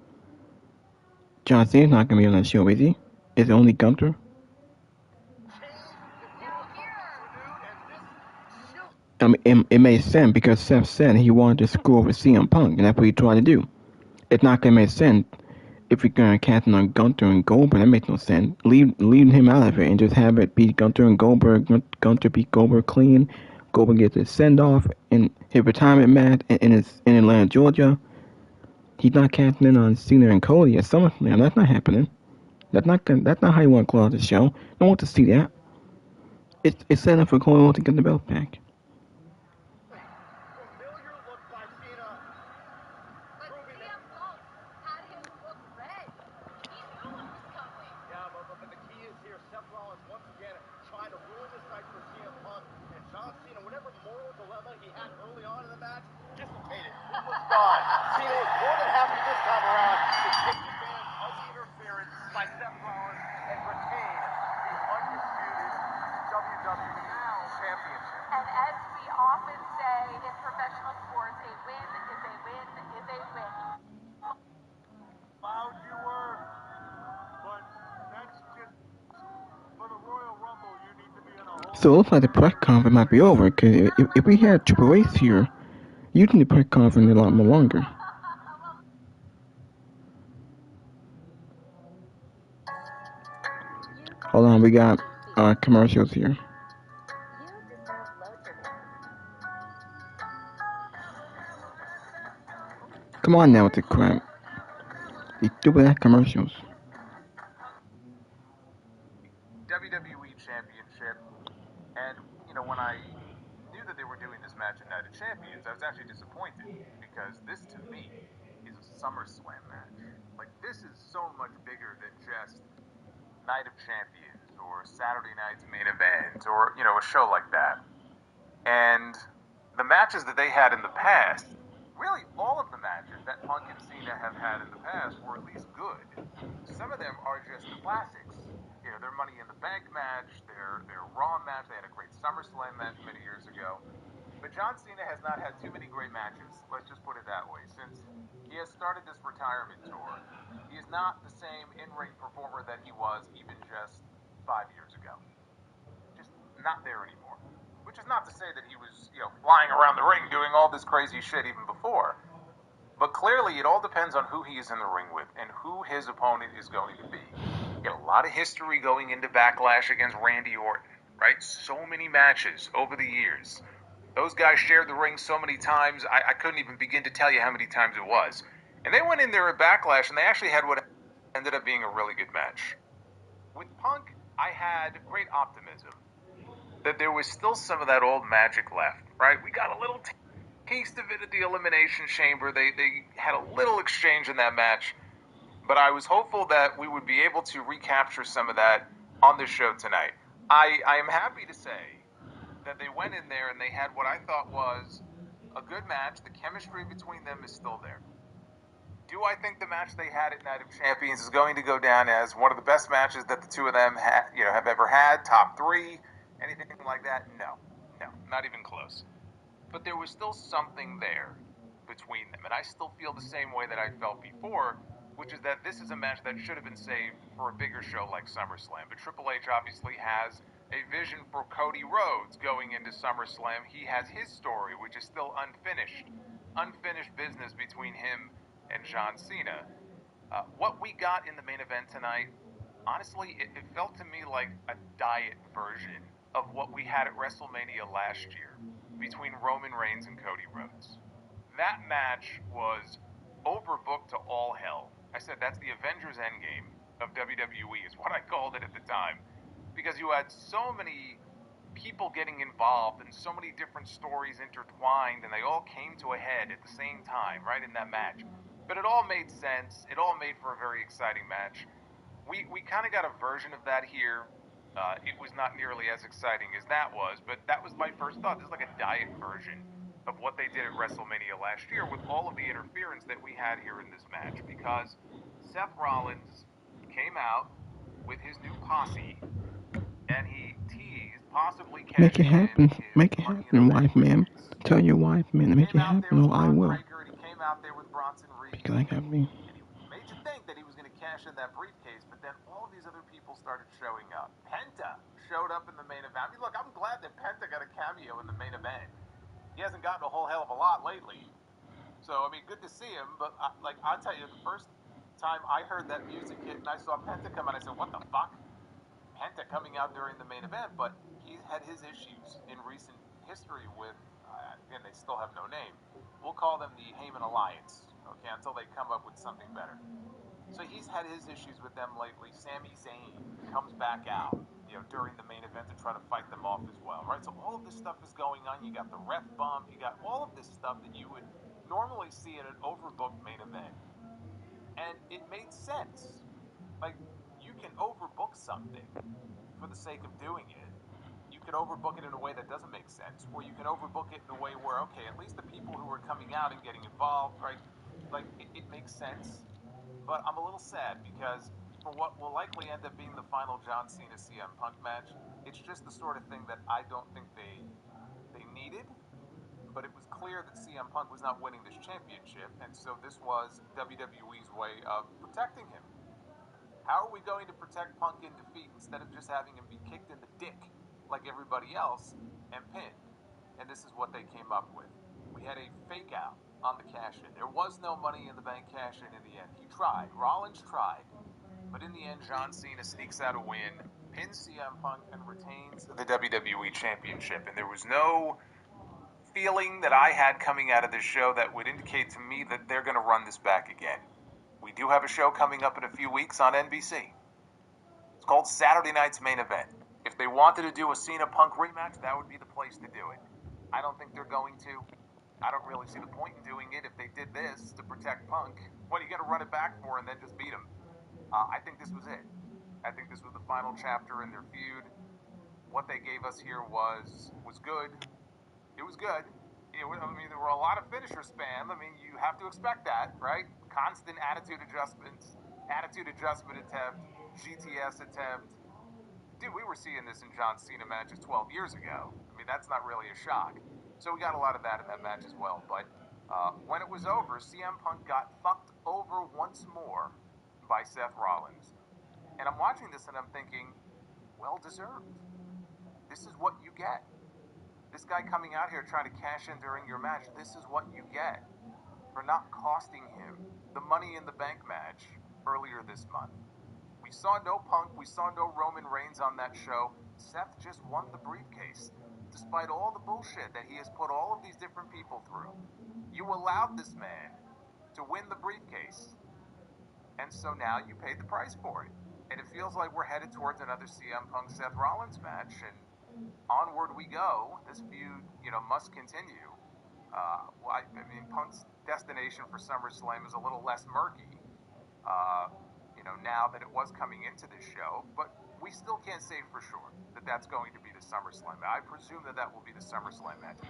John Cena's not going to be on that show, is he? Is it only Gunther? I mean, it made sense because Seth said he wanted to screw over CM Punk, and that's what he tried to do. It's not going to make sense if you're going to cast it on Gunther and Goldberg. That makes no sense. Leaving him out of it and just have it be Gunther and Goldberg. Gunther beat Goldberg clean. Goldberg gets his send-off in his retirement match in Atlanta, Georgia. He's not casting in on Cena and Cody at SummerSlam. That's not happening. That's not how you want to close the show. I don't want to see that. It's set up for Cody to get the belt back. So it looks like the press conference might be over, because if we had Triple H here, usually the press conference is a lot more longer. Hold on, we got commercials here. Come on now with the crap. These stupid ass commercials. WWE Championship, and when I knew that they were doing this match at Night of Champions, I was actually disappointed because this to me is a SummerSlam match. Like, this is so much bigger than just Night of Champions or Saturday Night's Main Event or a show like that. And the matches that they had in the past, really all of the matches that Punk and Cena have had in the past were at least good. Some of them are just classics. Their Money in the Bank match, their Raw match. They had a great SummerSlam match many years ago. But John Cena has not had too many great matches, let's just put it that way, since he has started this retirement tour. He is not the same in-ring performer that he was even just 5 years ago. Just not there anymore. Which is not to say that he was, flying around the ring doing all this crazy shit even before. But clearly, it all depends on who he is in the ring with and who his opponent is going to be. He had a lot of history going into Backlash against Randy Orton, right? So many matches over the years. Those guys shared the ring so many times, I couldn't even begin to tell you how many times it was. And they went in there at Backlash, and they actually had what ended up being a really good match. With Punk, I had great optimism that there was still some of that old magic left, right? We got a little taste of it at the Elimination Chamber. They had a little exchange in that match, but I was hopeful that we would be able to recapture some of that on the show tonight. I am happy to say that they went in there and they had what I thought was a good match. The chemistry between them is still there. Do I think the match they had at Night of Champions is going to go down as one of the best matches that the two of them have ever had? Top 3? Anything like that? No, not even close. But there was still something there between them, and I still feel the same way that I felt before, which is that this is a match that should have been saved for a bigger show like SummerSlam. But Triple H obviously has a vision for Cody Rhodes going into SummerSlam. He has his story, which is still unfinished business between him and John Cena. What we got in the main event tonight, honestly, it felt to me like a diet version of what we had at WrestleMania last year between Roman Reigns and Cody Rhodes. That match was overbooked to all hell. I said that's the Avengers Endgame of WWE is what I called it at the time, because you had so many people getting involved and so many different stories intertwined, and they all came to a head at the same time, right, in that match. But it all made sense. It all made for a very exciting match. We kind of got a version of that here. It was not nearly as exciting as that was, but that was my first thought. This is like a diet version of what they did at WrestleMania last year with all of the interference that we had here in this match, because Seth Rollins came out with his new posse, and he teased possibly Make it cashing in happen. his Make it Money in the happen, Bank wife, man. briefcase. Tell your wife, man, to He make came it out there happen, with or I Bron will. Breakker, and he came out there with Bronson Reed. Because I got me. And he made you think that he was going to cash in that briefcase, but then all of these other people started showing up. Penta showed up in the main event. I mean, look, I'm glad that Penta got a cameo in the main event. He hasn't gotten a whole hell of a lot lately. So, I mean, good to see him, but, I'll tell you, the first time I heard that music hit and I saw Penta come out, I said, what the fuck? Penta coming out during the main event, but he's had his issues in recent history with, again, they still have no name. We'll call them the Heyman Alliance, okay, until they come up with something better. So he's had his issues with them lately. Sami Zayn comes back out, during the main event to try to fight them off as well, right? So all of this stuff is going on. You got the ref bump. You got all of this stuff that you would normally see in an overbooked main event. And it made sense. Like, you can overbook something for the sake of doing it. You can overbook it in a way that doesn't make sense, or you can overbook it in a way where, okay, at least the people who are coming out and getting involved, right? Like, it makes sense. But I'm a little sad because for what will likely end up being the final John Cena CM Punk match, it's just the sort of thing that I don't think they needed. But it was clear that CM Punk was not winning this championship, and so this was WWE's way of protecting him. How are we going to protect Punk in defeat instead of just having him be kicked in the dick like everybody else and pinned? And this is what they came up with. We had a fake out on the cash-in. There was no Money in the Bank cash-in the end. He tried. Rollins tried. But in the end, John Cena sneaks out a win, pins CM Punk, and retains the WWE Championship. And there was no feeling that I had coming out of this show that would indicate to me that they're going to run this back again. We do have a show coming up in a few weeks on NBC. It's called Saturday Night's Main Event. If they wanted to do a Cena Punk rematch, that would be the place to do it. I don't think they're going to. I don't really see the point in doing it if they did this to protect Punk. What are you going to run it back for and then just beat him? I think this was it. I think this was the final chapter in their feud. What they gave us here was good. It was good. There were a lot of finisher spam. I mean, you have to expect that, right? Constant attitude adjustment attempt, GTS attempt. Dude, we were seeing this in John Cena matches 12 years ago. I mean, that's not really a shock. So we got a lot of that in that match as well. But when it was over, CM Punk got fucked over once more by Seth Rollins. And I'm watching this and I'm thinking, well deserved. This is what you get. This guy coming out here trying to cash in during your match, this is what you get for not costing him the Money in the Bank match earlier this month. We saw no Punk, we saw no Roman Reigns on that show. Seth just won the briefcase, despite all the bullshit that he has put all of these different people through. You allowed this man to to win the briefcase. And so now you paid the price for it. And it feels like we're headed towards another CM Punk Seth Rollins match, and onward we go. This feud, must continue. I mean, Punk's destination for SummerSlam is a little less murky, now than it was coming into this show, but we still can't say for sure that that's going to be the SummerSlam. I presume that will be the SummerSlam match.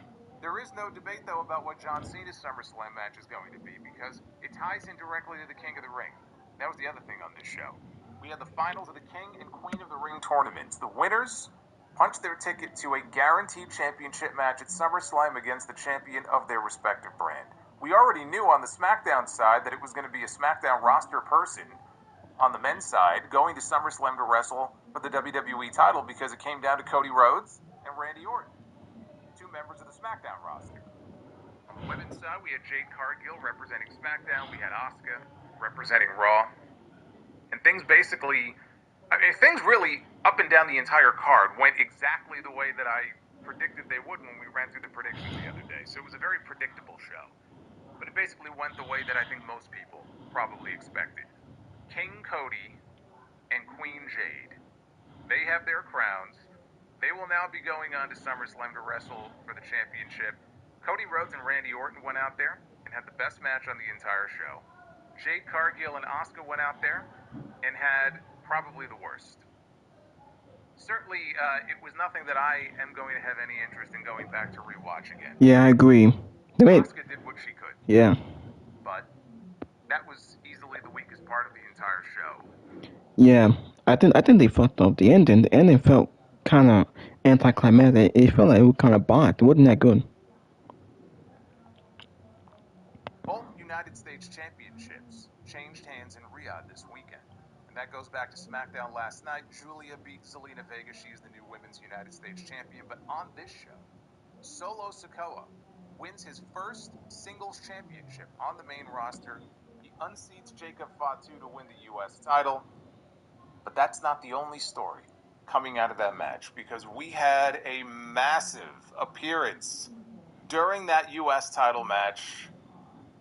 There is no debate, though, about what John Cena's SummerSlam match is going to be, because it ties in directly to the King of the Ring. That was the other thing on this show. We had the finals of the King and Queen of the Ring tournaments. The winners punched their ticket to a guaranteed championship match at SummerSlam against the champion of their respective brand. We already knew on the SmackDown side that it was going to be a SmackDown roster person on the men's side going to SummerSlam to wrestle for the WWE title, because it came down to Cody Rhodes and Randy Orton, two members of the SmackDown roster. On the women's side, we had Jade Cargill representing SmackDown. We had Asuka representing Raw. And things really, up and down the entire card, went exactly the way that I predicted they would when we ran through the predictions the other day. So it was a very predictable show. But it basically went the way that I think most people probably expected. King Cody and Queen Jade, they have their crowns. They will now be going on to SummerSlam to wrestle for the championship. Cody Rhodes and Randy Orton went out there and had the best match on the entire show. Jade Cargill and Asuka went out there and had probably the worst. Certainly, it was nothing that I am going to have any interest in going back to rewatch again. Yeah, I agree. Asuka did what she could. Yeah. But that was easily the weakest part of the entire show. Yeah, I think they fucked up the ending. The ending felt kind of anticlimactic. It felt like it was kind of botched. It wasn't that good. Both United States Championships changed hands in Riyadh this weekend. And that goes back to SmackDown last night. Julia beat Zelina Vega. She is the new Women's United States Champion. But on this show, Solo Sikoa wins his first singles championship on the main roster. He unseats Jacob Fatu to win the U.S. title. But that's not the only story coming out of that match, because we had a massive appearance during that U.S. title match.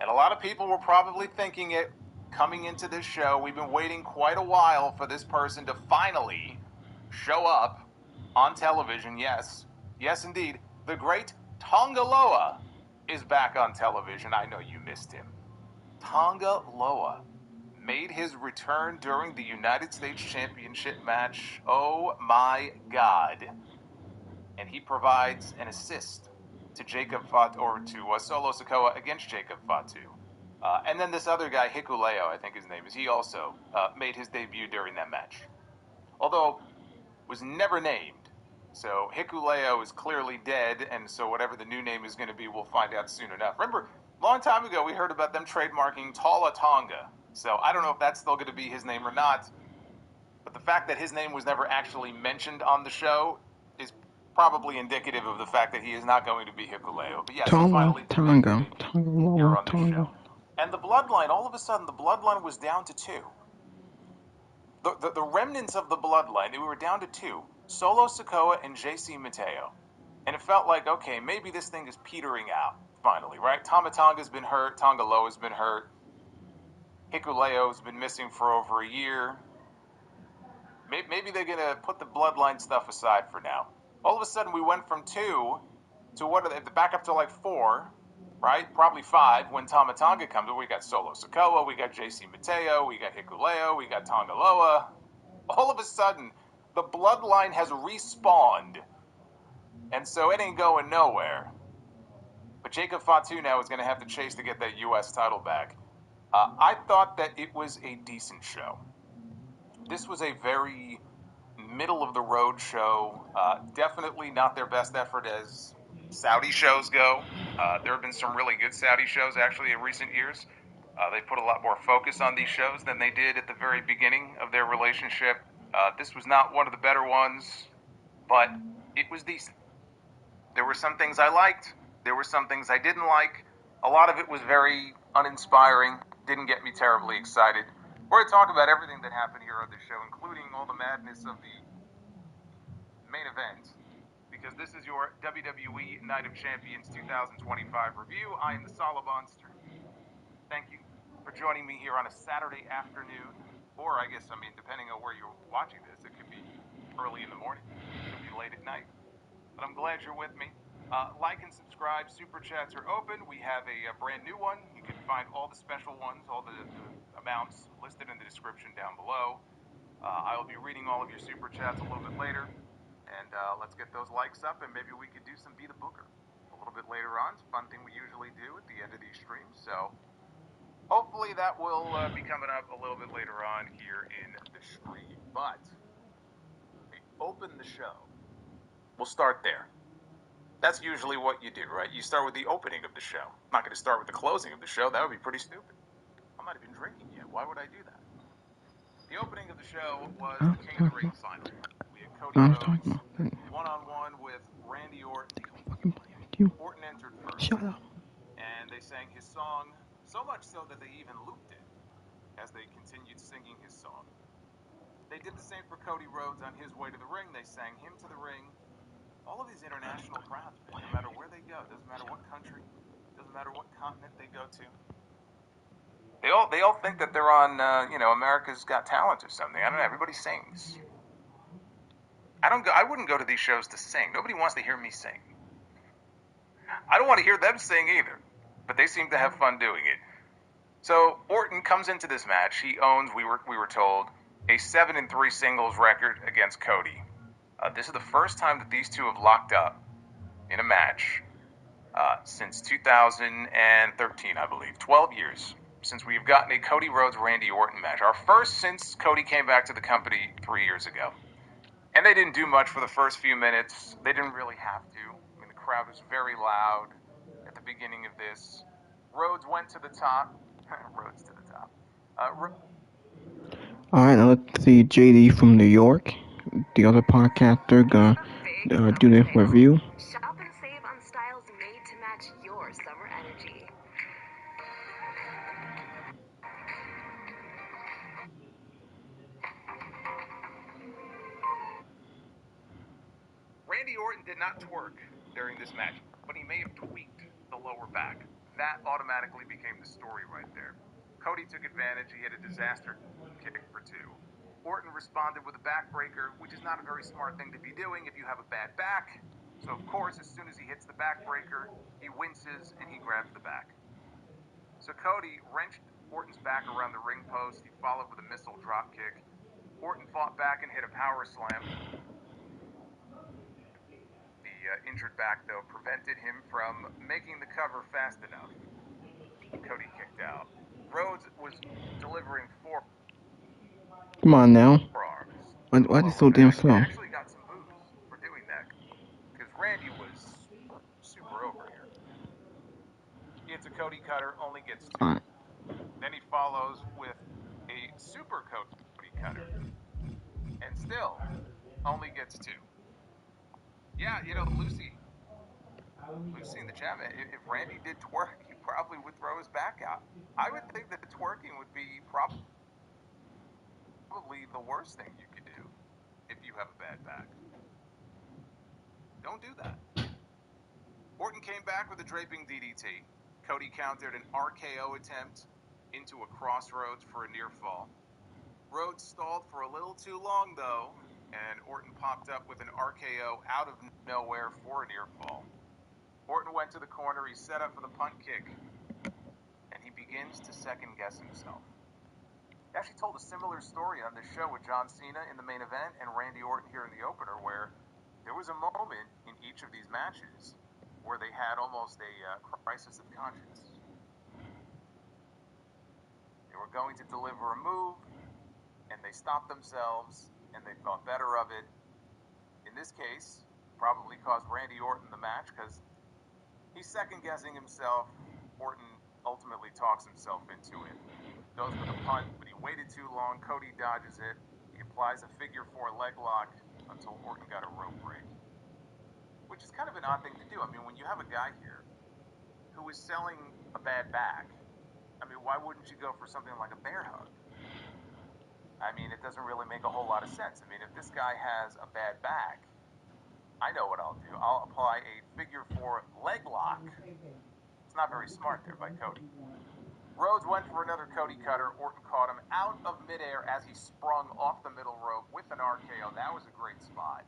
And a lot of people were probably thinking it coming into this show. We've been waiting quite a while for this person to finally show up on television. Yes, indeed. The great Tonga Loa is back on television. I know you missed him. Tonga Loa made his return during the United States Championship match. Oh my God. And he provides an assist to Jacob Fatu, or to Solo Sikoa against Jacob Fatu. And then this other guy, Hikuleo, I think his name is, he also made his debut during that match. Although, was never named. So Hikuleo is clearly dead, and so whatever the new name is going to be, we'll find out soon enough. Remember, a long time ago, we heard about them trademarking Tala Tonga. So I don't know if that's still going to be his name or not. But the fact that his name was never actually mentioned on the show is probably indicative of the fact that he is not going to be Hikuleo. But yes, he finally did make his debut here on this show. And the Bloodline, all of a sudden, the Bloodline was down to two. The remnants of the Bloodline, we were down to two. Solo Sikoa and JC Mateo. And it felt like, okay, maybe this thing is petering out, finally, right? Tama Tonga's been hurt. Tonga Loa's been hurt. Hikuleo's been missing for over a year. Maybe they're going to put the Bloodline stuff aside for now. All of a sudden, we went from two to what are they? Back up to like four, right? Probably five when Tama Tonga comes. We got Solo Sikoa, we got JC Mateo, we got Hikuleo, we got Tonga Loa. All of a sudden, the Bloodline has respawned. And so it ain't going nowhere. But Jacob Fatu now is going to have to chase to get that U.S. title back. I thought that it was a decent show. This was a very middle-of-the-road show. Definitely not their best effort as Saudi shows go. There have been some really good Saudi shows, actually, in recent years. They put a lot more focus on these shows than they did at the very beginning of their relationship. This was not one of the better ones, but it was decent. There were some things I liked. There were some things I didn't like. A lot of it was very uninspiring. Didn't get me terribly excited. We're going to talk about everything that happened here on the show, including all the madness of the main event, because this is your WWE Night of Champions 2025 review. I am the Solid Monster. Thank you joining me here on a Saturday afternoon, or depending on where you're watching this, it could be early in the morning, it could be late at night. But I'm glad you're with me. Like and subscribe. Super chats are open. We have a brand new one. You can find all the special ones, all the amounts listed in the description down below. I will be reading all of your super chats a little bit later. And let's get those likes up, and maybe we could do some Be the Booker a little bit later on. It's a fun thing we usually do at the end of these streams. So hopefully that will be coming up a little bit later on here in the stream. But we open the show. We'll start there. That's usually what you do, right? You start with the opening of the show. I'm not going to start with the closing of the show. That would be pretty stupid. I'm not even drinking yet. Why would I do that? The opening of the show was the King of the Ring final. We had Cody Rhodes one-on-one with Randy Orton. Orton entered first. Shut up. And they sang his song, so much so that they even looped it as they continued singing his song. They did the same for Cody Rhodes on his way to the ring. They sang him to the ring. All of these international crowds, man, no matter where they go, doesn't matter what country, doesn't matter what continent they go to, they all think that they're on America's Got Talent or something. I don't know. Everybody sings. I wouldn't go to these shows to sing. Nobody wants to hear me sing. I don't want to hear them sing either, but they seem to have fun doing it. So Orton comes into this match. He owns, we were told, a 7-3 singles record against Cody. This is the first time that these two have locked up in a match since 2013, I believe. 12 years since we've gotten a Cody Rhodes-Randy Orton match. Our first since Cody came back to the company 3 years ago. And they didn't do much for the first few minutes. They didn't really have to. I mean, the crowd was very loud at the beginning of this. Rhodes went to the top. Rhodes to the top. Alright, now let's see JD from New York, the other podcaster, gonna do the review. Shop and save on styles made to match your summer energy. Randy Orton did not twerk during this match, but he may have tweaked the lower back. That automatically became the story right there. Cody took advantage. He had a disaster kick for 2. Orton responded with a backbreaker, which is not a very smart thing to be doing if you have a bad back. So, of course, as soon as he hits the backbreaker, he winces and he grabs the back. So Cody wrenched Orton's back around the ring post. He followed with a missile drop kick. Orton fought back and hit a power slam. The injured back, though, prevented him from making the cover fast enough. Cody kicked out. Rhodes was delivering 4 Come on now. forearms. Why is it so damn slow? He actually got some boos for doing that, because Randy was super over here. He hits a Cody cutter, only gets 2. Alright. Then he follows with a super Cody cutter, and still only gets 2. Yeah, Lucy in the chat, if Randy did twerk, he probably would throw his back out. I would think that the twerking would be probably the worst thing you could do if you have a bad back. Don't do that. Orton came back with a draping DDT. Cody countered an RKO attempt into a crossroads for a near fall. Rhodes stalled for a little too long, though, and Orton popped up with an RKO out of nowhere for a near fall. Orton went to the corner. He set up for the punt kick, and he begins to second-guess himself. He actually told a similar story on this show with John Cena in the main event and Randy Orton here in the opener, where there was a moment in each of these matches where they had almost a crisis of conscience. They were going to deliver a move, and they stopped themselves, and they thought better of it. In this case, probably cost Randy Orton the match, because he's second-guessing himself. Orton ultimately talks himself into it. Goes for the punt, but he waited too long. Cody dodges it. He applies a figure 4 leg lock until Orton got a rope break. Which is kind of an odd thing to do. I mean, when you have a guy here who is selling a bad back, I mean, why wouldn't you go for something like a bear hug? I mean, it doesn't really make a whole lot of sense. I mean, if this guy has a bad back, I know what I'll do. I'll apply a figure 4 leg lock. It's not very smart there by Cody. Rhodes went for another Cody cutter. Orton caught him out of midair as he sprung off the middle rope with an RKO. That was a great spot.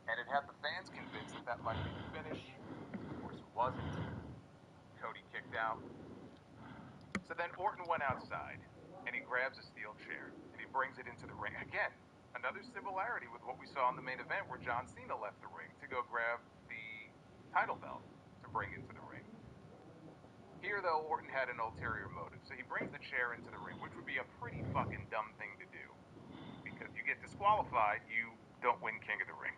And it had the fans convinced that that might be the finish. Of course, it wasn't. Cody kicked out. So then Orton went outside, and he grabs a steel chair, and he brings it into the ring. Again, another similarity with what we saw in the main event where John Cena left the ring to go grab the title belt to bring into the ring. Here, though, Orton had an ulterior motive, so he brings the chair into the ring, which would be a pretty fucking dumb thing to do. Because you get disqualified, you don't win King of the Ring.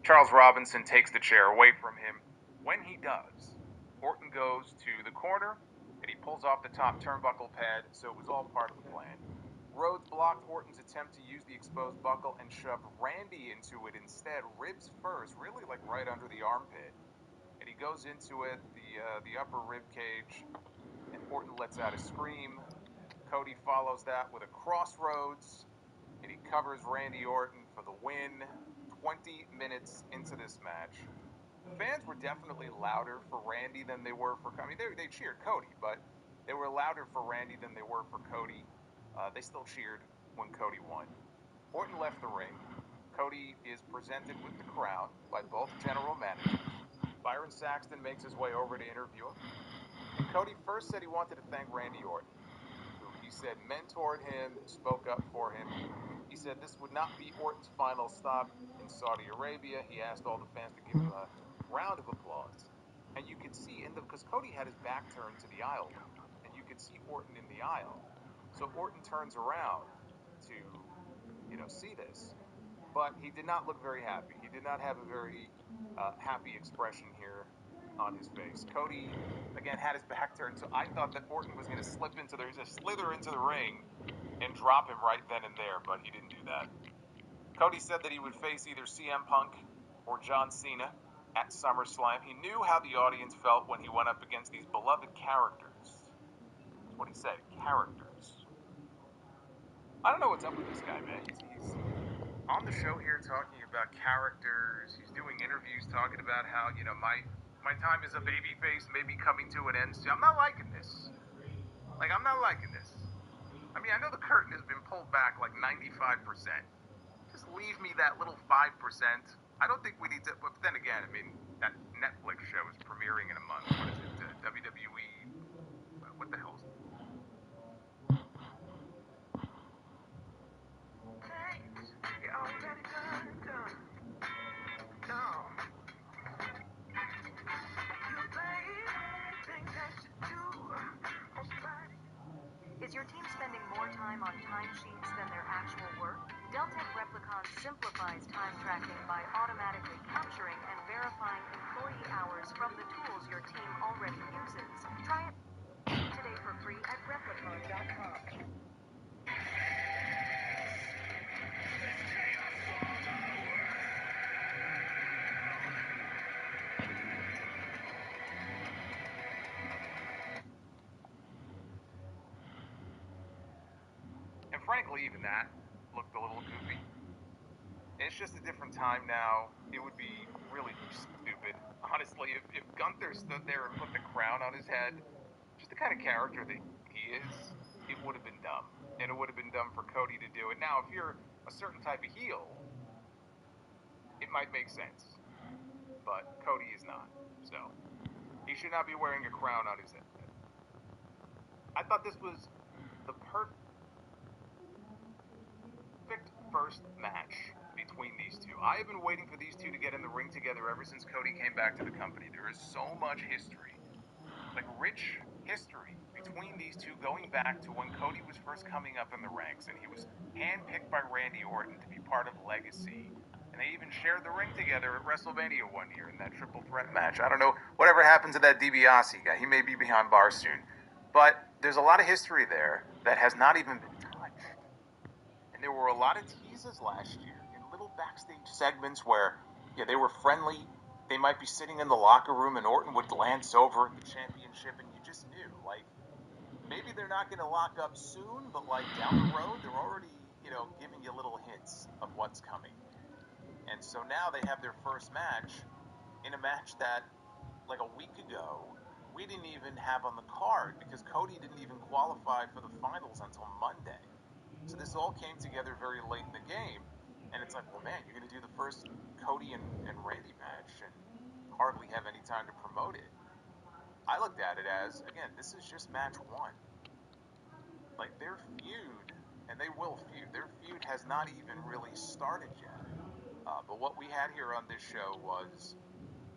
Charles Robinson takes the chair away from him. When he does, Orton goes to the corner, and he pulls off the top turnbuckle pad, so it was all part of the plan. Rhodes blocked Orton's attempt to use the exposed buckle and shoved Randy into it instead, ribs first, really like right under the armpit. And he goes into it, the upper rib cage, and Orton lets out a scream. Cody follows that with a crossroads, and he covers Randy Orton for the win. 20 minutes into this match. The fans were definitely louder for Randy than they were for... I mean, they cheered Cody, but they were louder for Randy than they were for Cody. They still cheered when Cody won. Orton left the ring. Cody is presented with the crown by both general managers. Byron Saxton makes his way over to interview him. And Cody first said he wanted to thank Randy Orton, who he said mentored him, spoke up for him. He said this would not be Orton's final stop in Saudi Arabia. He asked all the fans to give him a round of applause. And you could see, because Cody had his back turned to the aisle, and you could see Orton in the aisle. So Orton turns around to, see this. But he did not look very happy. He did not have a very happy expression here on his face. Cody, again, had his back turned, so I thought that Orton was going to slither into the ring and drop him right then and there, but he didn't do that. Cody said that he would face either CM Punk or John Cena at SummerSlam. He knew how the audience felt when he went up against these beloved characters. That's what he said, characters. I don't know what's up with this guy, man. He's on the show here talking about characters. He's doing interviews talking about how, my time as a babyface may be coming to an end. I'm not liking this. I'm not liking this. I mean, I know the curtain has been pulled back like 95%. Just leave me that little 5%. I don't think we need to, but then again, I mean, that Netflix show is premiering in a month. What is it? WWE? What the hell is it? Is your team spending more time on timesheets than their actual work? Deltek Replicon simplifies time tracking by automatically capturing and verifying employee hours from the tools your team already uses. Try it today for free at replicon.com. And frankly, even that looked a little goofy. It's just a different time now. It would be really stupid. Honestly, if Gunther stood there and put the crown on his head, just the kind of character that he is, it would have been dumb. And it would have been dumb for Cody to do it. Now, if you're a certain type of heel, it might make sense. But Cody is not. So, he should not be wearing a crown on his head. I thought this was the perfect first match between these two. I have been waiting for these two to get in the ring together ever since Cody came back to the company. There is so much history, rich history between these two going back to when Cody was first coming up in the ranks and he was handpicked by Randy Orton to be part of Legacy. And they even shared the ring together at WrestleMania one year in that triple threat match. I don't know, whatever happened to that DiBiase guy. He may be behind bars soon. But there's a lot of history there that has not even been touched. And there were a lot of teases last year in little backstage segments where, they were friendly. They might be sitting in the locker room and Orton would glance over at the championship and you just knew, maybe they're not going to lock up soon, but down the road, they're already, giving you little hints of what's coming. And so now they have their first match in a match that, a week ago, we didn't even have on the card because Cody didn't even qualify for the finals until Monday. So this all came together very late in the game, and it's like, well, man, you're going to do the first Cody and Randy match and hardly have any time to promote it. I looked at it as, again, this is just match one. Like, their feud, and they will feud, their feud has not even really started yet. But what we had here on this show was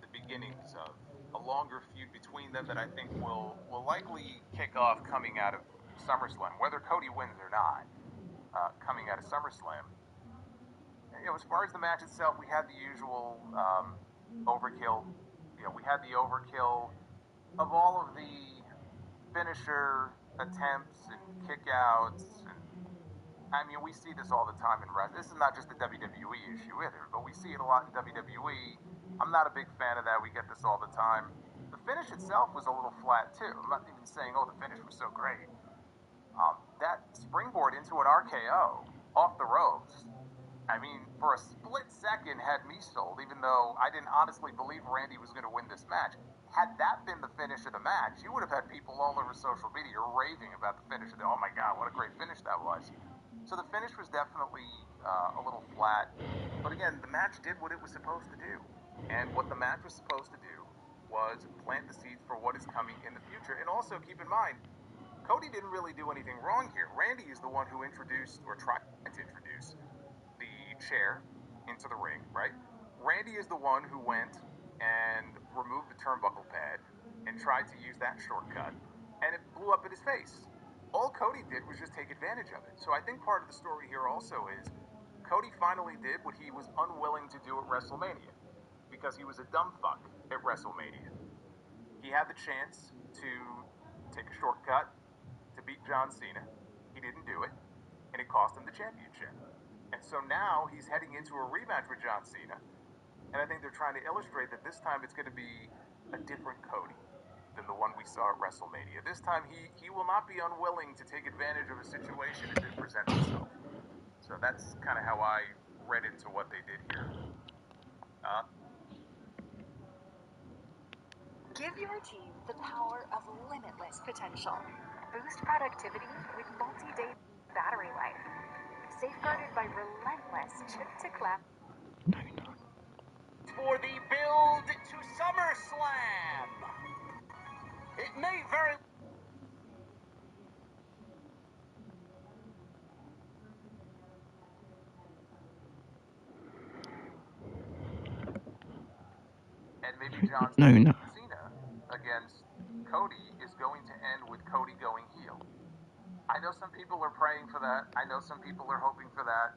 the beginnings of a longer feud between them that I think will likely kick off coming out of SummerSlam, whether Cody wins or not, coming out of SummerSlam. You know, as far as the match itself, we had the usual overkill. You know, we had the overkill of all of the finisher attempts and kickouts. And I mean, we see this all the time in wrestling. This is not just a WWE issue either, but we see it a lot in WWE. I'm not a big fan of that. We get this all the time. The finish itself was a little flat too. I'm not even saying, oh, the finish was so great. That springboard into an RKO off the ropes, I mean, for a split second had me sold, even though I didn't honestly believe Randy was going to win this match. Had that been the finish of the match, you would have had people all over social media raving about the finish. Oh my God, what a great finish that was. So the finish was definitely a little flat. But again, the match did what it was supposed to do. And what the match was supposed to do was plant the seeds for what is coming in the future. And also keep in mind, Cody didn't really do anything wrong here. Randy is the one who introduced, or tried to introduce, the chair into the ring, right? Randy is the one who went and removed the turnbuckle pad and tried to use that shortcut, and it blew up in his face. All Cody did was just take advantage of it. So I think part of the story here also is Cody finally did what he was unwilling to do at WrestleMania, because he was a dumb fuck at WrestleMania. He had the chance to take a shortcut to beat John Cena. He didn't do it, and it cost him the championship. And so now he's heading into a rematch with John Cena, and I think they're trying to illustrate that this time it's going to be a different Cody than the one we saw at WrestleMania. This time he will not be unwilling to take advantage of a situation if it presents itself. So that's kind of how I read into what they did here. Give your team the power of limitless potential. Boost productivity with multi-day battery life. Safeguarded by relentless chip-to-clap. For the build to SummerSlam. It may very And maybe John Cena against Cody is going to end with Cody going heel. I know some people are praying for that. I know some people are hoping for that.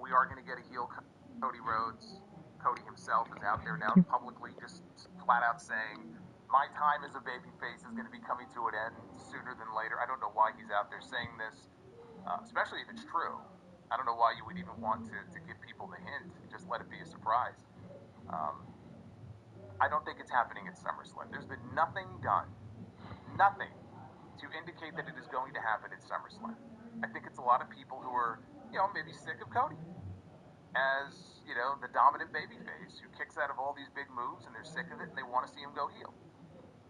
We are going to get a heel Cody Rhodes. Cody himself is out there now publicly just flat out saying, my time as a babyface is going to be coming to an end sooner than later. I don't know why he's out there saying this, especially if it's true. I don't know why you would even want to give people the hint. Just let it be a surprise. I don't think it's happening at SummerSlam. There's been nothing done, nothing, to indicate that it is going to happen at SummerSlam. I think it's a lot of people who are, maybe sick of Cody as, the dominant babyface who kicks out of all these big moves, and they're sick of it and they want to see him go heel.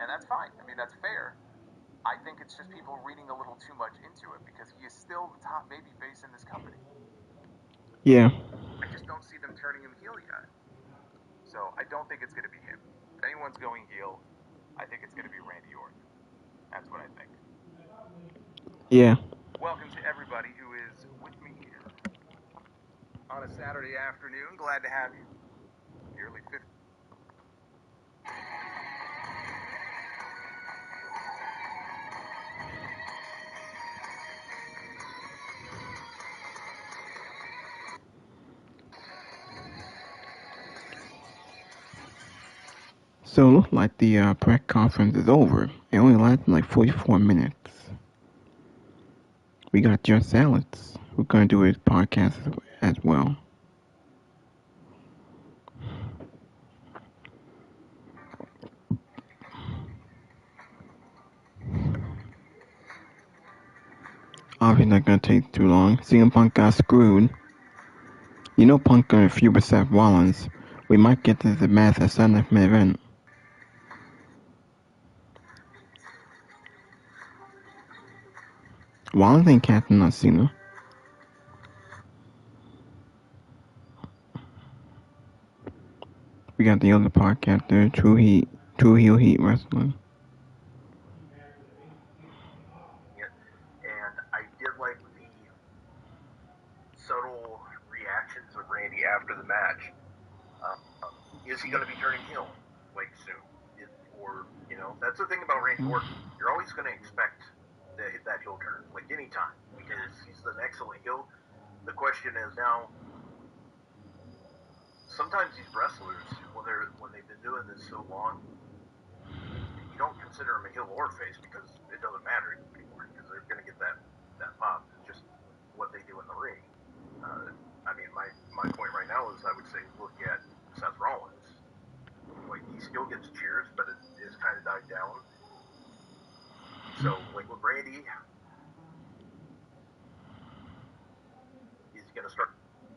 And that's fine. I mean, that's fair. I think it's just people reading a little too much into it because he is still the top babyface in this company. Yeah. I just don't see them turning him heel yet. So I don't think it's going to be him. If anyone's going heel, I think it's going to be Randy Orton. That's what I think. Yeah. Welcome to everybody who is with me here on a Saturday afternoon. Glad to have you. Nearly 50. So it looks like the press conference is over. It only lasted like 44 minutes. We got Just Alex. We're going to do his podcast as well. Obviously not going to take too long. CM Punk got screwed. You know Punk going to feud with Seth Rollins. We might get to the match at Sunday's main event. Rollins ain't catching on Cena. We got the other podcast there, True Heel Heat Wrestling. Yeah. And I did like the subtle reactions of Randy after the match. Is he going to be turning heel like soon? That's the thing about Randy Orton. You're always going to expect that heel turn, like anytime, because he's an excellent heel. The question is now, sometimes these wrestlers, when they've been doing this so long, you don't consider them a heel or face because it doesn't matter anymore, because they're going to get that pop. It's just what they do in the ring. My point right now is I would say look at Seth Rollins. Like, he still gets cheers, but it is kind of died down. So, like with Randy, he's going to start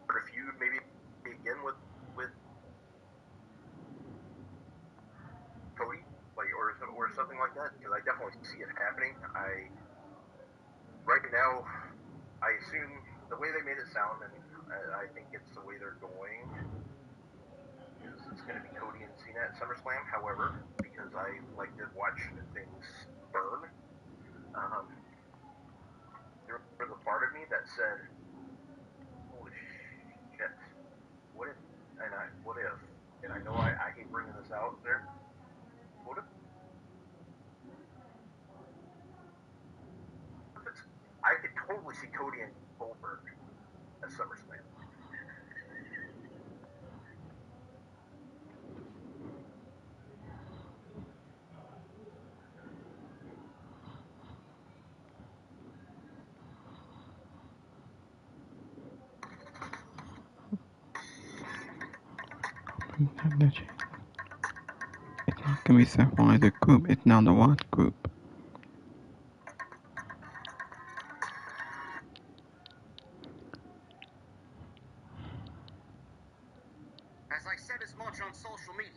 a feud maybe again with Cody, or something like that, because I definitely see it happening. Right now, I assume the way they made it sound, and I think it's the way they're going, is it's going to be Cody and Cena at SummerSlam. However, because I like to watch things burn, there was a part of me that said, "Holy shit! What if?" And I know I hate bringing this out there. What if it's? I could totally see Cody and Goldberg at SummerSlam. It's not gonna be Seth Rollins the group, it's now the Watch group. As I said as much on social media,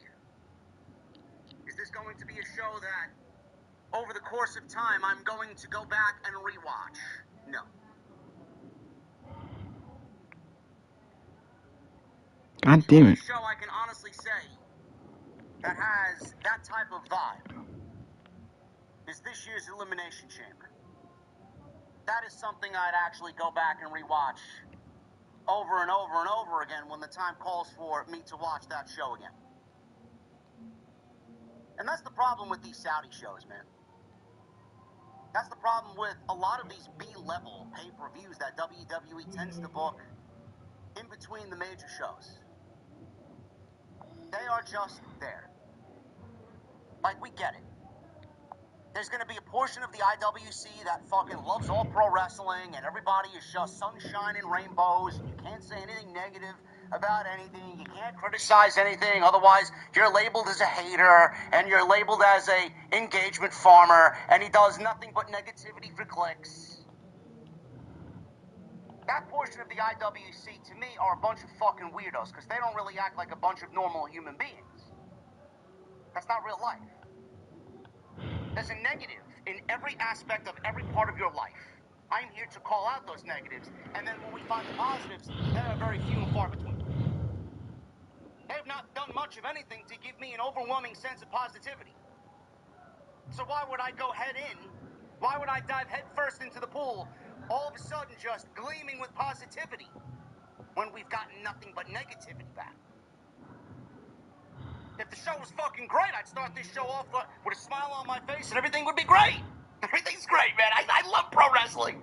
is this going to be a show that, over the course of time, I'm going to go back and rewatch? No. God damn it. The show I can honestly say that has that type of vibe is this year's Elimination Chamber. That is something I'd actually go back and rewatch over and over and over again when the time calls for me to watch that show again. And that's the problem with these Saudi shows, man. That's the problem with a lot of these B-level pay-per-views that WWE tends to book in between the major shows. They are just there. Like, we get it. There's going to be a portion of the IWC that fucking loves all pro wrestling, and everybody is just sunshine and rainbows, and you can't say anything negative about anything. You can't criticize anything, otherwise you're labeled as a hater, and you're labeled as a engagement farmer, and he does nothing but negativity for clicks. That portion of the IWC, to me, are a bunch of fucking weirdos, because they don't really act like a bunch of normal human beings. That's not real life. There's a negative in every aspect of every part of your life. I'm here to call out those negatives, and then when we find the positives, they are very few and far between. They have not done much of anything to give me an overwhelming sense of positivity. So why would I go head in? Why would I dive head first into the pool, all of a sudden just gleaming with positivity, when we've gotten nothing but negativity back? If the show was fucking great, I'd start this show off with a smile on my face and everything would be great. Everything's great, man. I love pro wrestling.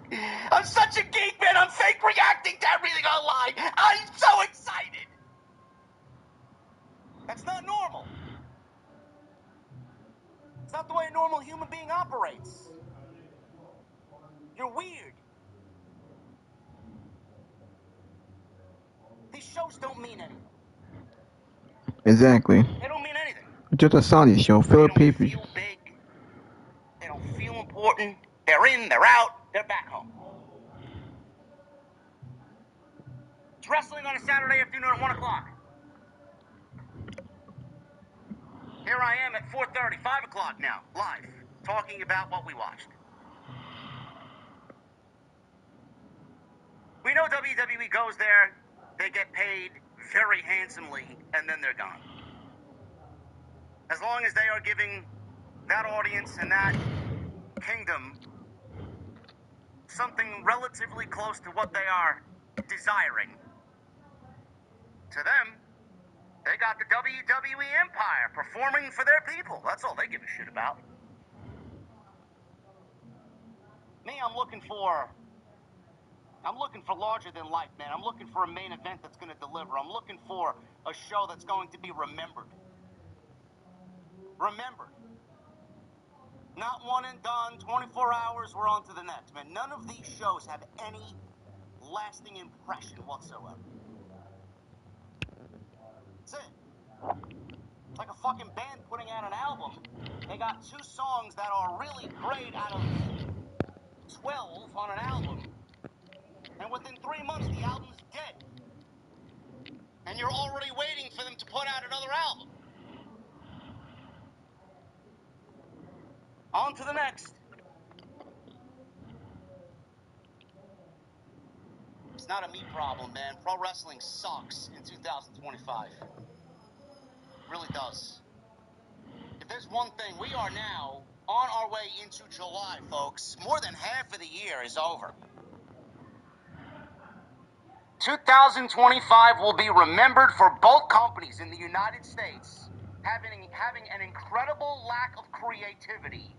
I'm such a geek, man. I'm fake reacting to everything online. I'm so excited. That's not normal. It's not the way a normal human being operates. You're weird. These shows don't mean anything. Exactly. They don't mean anything. Just a Saudi show, They don't Philippines. feel big. They don't feel important. They're in, they're out, they're back home. It's wrestling on a Saturday afternoon at 1 o'clock. Here I am at 4:30, 5 o'clock now, live, talking about what we watched. We know WWE goes there, they get paid very handsomely, and then they're gone. As long as they are giving that audience and that kingdom something relatively close to what they are desiring, to them, they got the WWE Empire performing for their people. That's all they give a shit about. Me, I'm looking for larger than life, man. I'm looking for a main event that's going to deliver. I'm looking for a show that's going to be remembered. Remembered. Not one and done, 24 hours, we're on to the next, man. None of these shows have any lasting impression whatsoever. That's it. It's like a fucking band putting out an album. They got 2 songs that are really great out of 12 on an album. And within 3 months, the album's dead. And you're already waiting for them to put out another album. On to the next. It's not a me problem, man. Pro wrestling sucks in 2025. Really does. If there's one thing, we are now on our way into July, folks. More than half of the year is over. 2025 will be remembered for both companies in the United States having an incredible lack of creativity,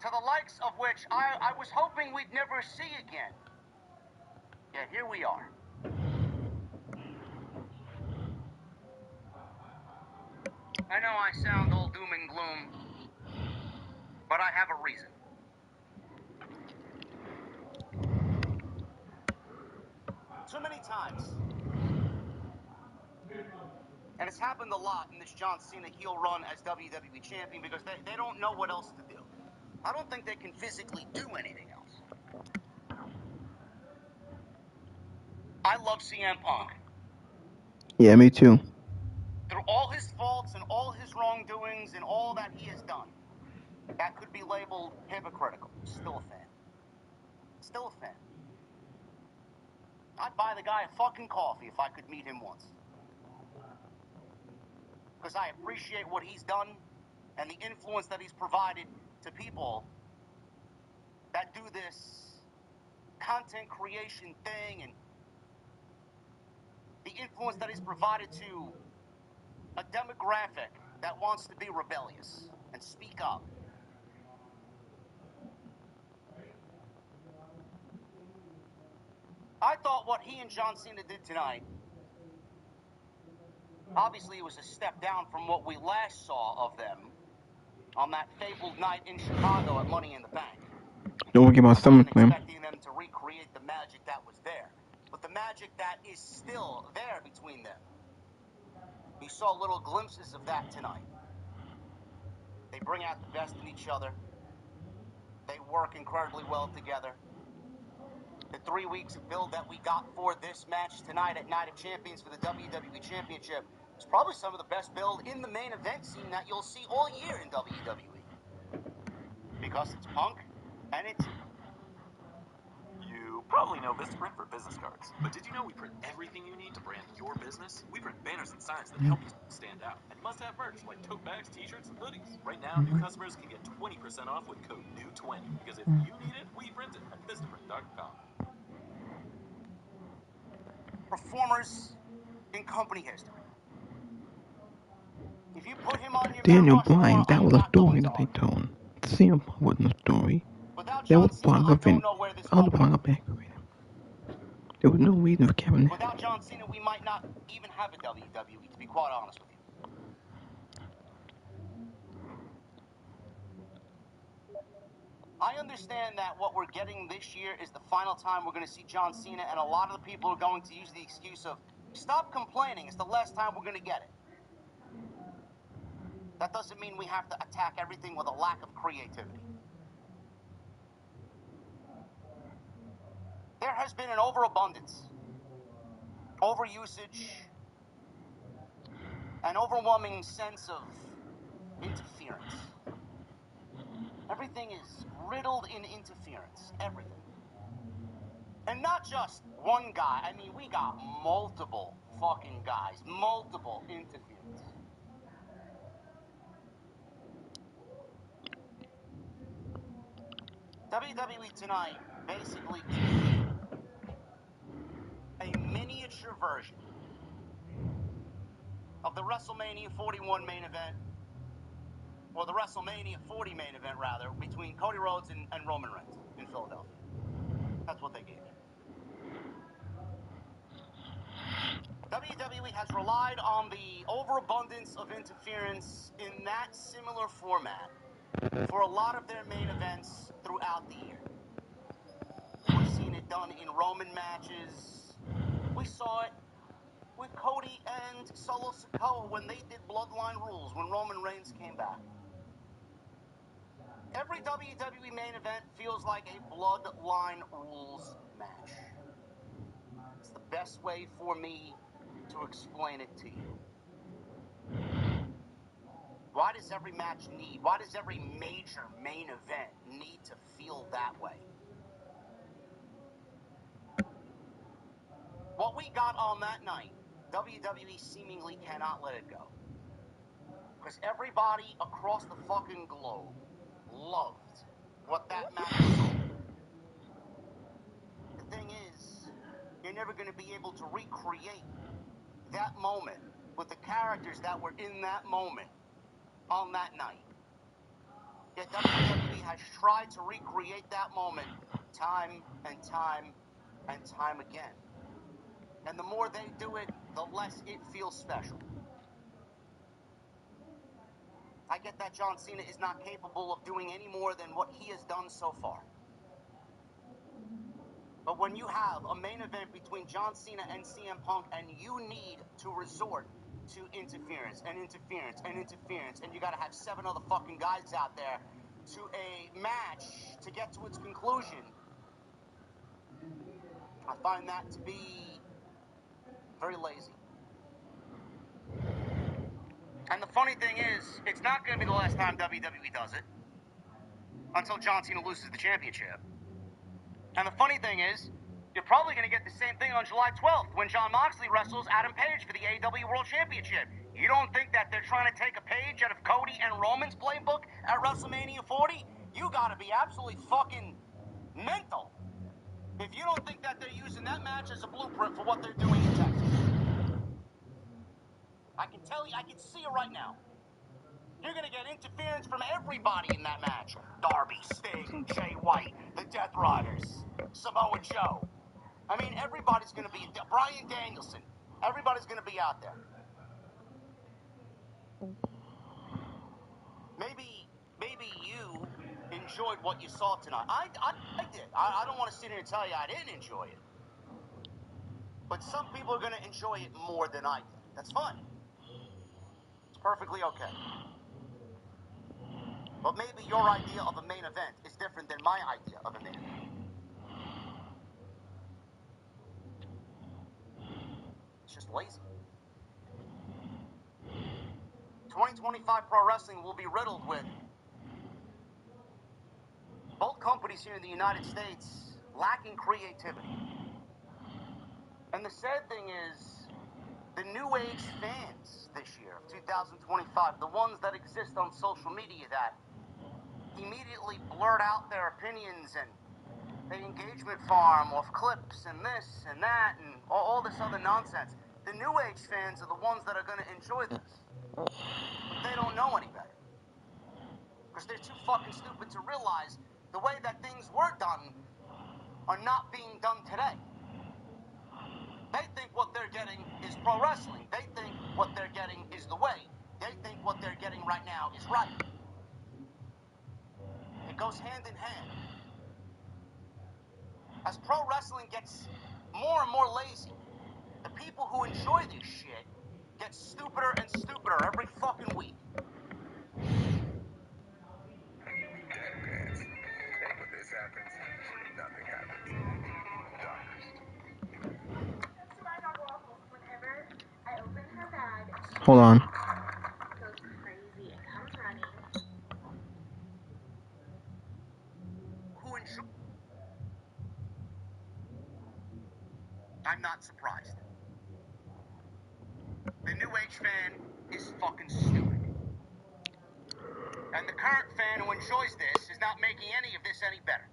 to the likes of which I was hoping we'd never see again. Yeah, here we are. I know I sound all doom and gloom, but I have a reason. Too many times, and it's happened a lot in this John Cena heel run as WWE Champion, because they don't know what else to do. I don't think they can physically do anything else. I love CM Punk. Yeah, me too. Through all his faults and all his wrongdoings and all that he has done, that could be labeled hypocritical. Still a fan. Still a fan. I'd buy the guy a fucking coffee if I could meet him once. Because I appreciate what he's done and the influence that he's provided to people that do this content creation thing, and the influence that he's provided to a demographic that wants to be rebellious and speak up. I thought what he and John Cena did tonight, obviously it was a step down from what we last saw of them on that fabled night in Chicago at Money in the Bank. Don't forget about I wasn't SummerSlam. expecting them to recreate the magic that was there, but the magic that is still there between them. We saw little glimpses of that tonight. They bring out the best in each other. They work incredibly well together. The 3 weeks of build that we got for this match tonight at Night of Champions for the WWE Championship is probably some of the best build in the main event scene that you'll see all year in WWE. Because it's Punk, and it's... You probably know Vistaprint for business cards, but did you know we print everything you need to brand your business? We print banners and signs that help you stand out, and must-have merch like tote bags, t-shirts, and hoodies. Right now, new customers can get 20% off with code NEW20, because if you need it, we print it at Vistaprint.com. performers in company history. If you put him on your Daniel Mount Rushmore, Bryan, that I'm was a not story going to that they argue. told. CM Punk wasn't a story. Without That was John Cena, part I of don't it. know where this I was company... part of it. There was no reason for Kevin Nash. Without John Cena, we might not even have a WWE, to be quite honest with you. I understand that what we're getting this year is the final time we're going to see John Cena, and a lot of the people are going to use the excuse of, stop complaining, it's the last time we're going to get it. That doesn't mean we have to attack everything with a lack of creativity. There has been an overabundance, overusage, an overwhelming sense of interference. Everything is riddled in interference. Everything. And not just one guy. I mean, we got multiple fucking guys. Multiple interference. WWE tonight basically did a miniature version of the WrestleMania 41 main event, or the WrestleMania 40 main event, rather, between Cody Rhodes and Roman Reigns in Philadelphia. That's what they gave you. WWE has relied on the overabundance of interference in that similar format for a lot of their main events throughout the year. We've seen it done in Roman matches. We saw it with Cody and Solo Sikoa when they did Bloodline Rules, when Roman Reigns came back. Every WWE main event feels like a Bloodline Rules match. It's the best way for me to explain it to you. Why does every match why does every major main event need to feel that way? What we got on that night, WWE seemingly cannot let it go. Because everybody across the fucking globe loved what that match was. The thing is, you're never going to be able to recreate that moment with the characters that were in that moment on that night. Yet WWE has tried to recreate that moment time and time and time again. And the more they do it, the less it feels special. I get that John Cena is not capable of doing any more than what he has done so far. But when you have a main event between John Cena and CM Punk, and you need to resort to interference and interference and interference, and you got to have 7 other fucking guys out there to a match to get to its conclusion, I find that to be very lazy. And the funny thing is, it's not going to be the last time WWE does it until John Cena loses the championship. And the funny thing is, you're probably going to get the same thing on July 12th when Jon Moxley wrestles Adam Page for the AEW World Championship. You don't think that they're trying to take a page out of Cody and Roman's playbook at WrestleMania 40? You got to be absolutely fucking mental if you don't think that they're using that match as a blueprint for what they're doing in Texas. I can tell you, I can see it right now. You're going to get interference from everybody in that match. Darby, Sting, Jay White, the Death Riders, Samoa Joe. I mean, everybody's going to be... Bryan Danielson. Everybody's going to be out there. Maybe you enjoyed what you saw tonight. I did. I don't want to sit here and tell you I didn't enjoy it. But some people are going to enjoy it more than I did. That's fine. It's perfectly okay. But maybe your idea of a main event is different than my idea of a main event. It's just lazy. 2025 Pro Wrestling will be riddled with both companies here in the United States lacking creativity. And the sad thing is, the new age fans this year of 2025, the ones that exist on social media that immediately blurt out their opinions and they engagement farm off clips and this and that and all this other nonsense. The new age fans are the ones that are going to enjoy this. But they don't know any better. Because they're too fucking stupid to realize the way that things were done are not being done today. They think what they're getting is pro wrestling. They think what they're getting is the way. They think what they're getting right now is right. It goes hand in hand. As pro wrestling gets more and more lazy, the people who enjoy this shit get stupider and stupider every fucking week. Democrats. Then when this happens, nothing happens. Whenever I open her bag, Hold on. goes crazy and comes running. Who enjoy average fan is fucking stupid. And the current fan who enjoys this is not making any of this any better.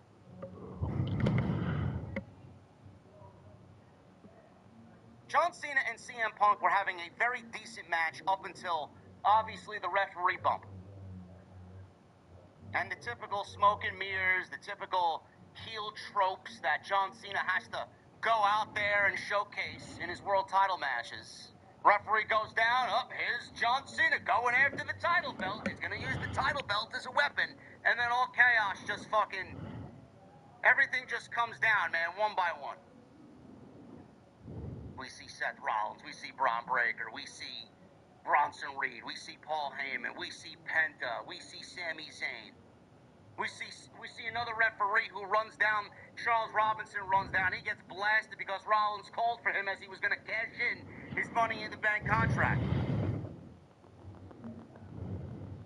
John Cena and CM Punk were having a very decent match up until, obviously, the referee bump. And the typical smoke and mirrors, the typical heel tropes that John Cena has to go out there and showcase in his world title matches. Referee goes down, here's John Cena going after the title belt. He's going to use the title belt as a weapon. And then all chaos just fucking... everything just comes down, man, one by one. We see Seth Rollins, we see Braun Breaker, we see Bronson Reed, we see Paul Heyman, we see Penta, we see Sami Zayn. We see another referee who runs down, Charles Robinson runs down. He gets blasted because Rollins called for him as he was going to cash in his Money in the Bank contract.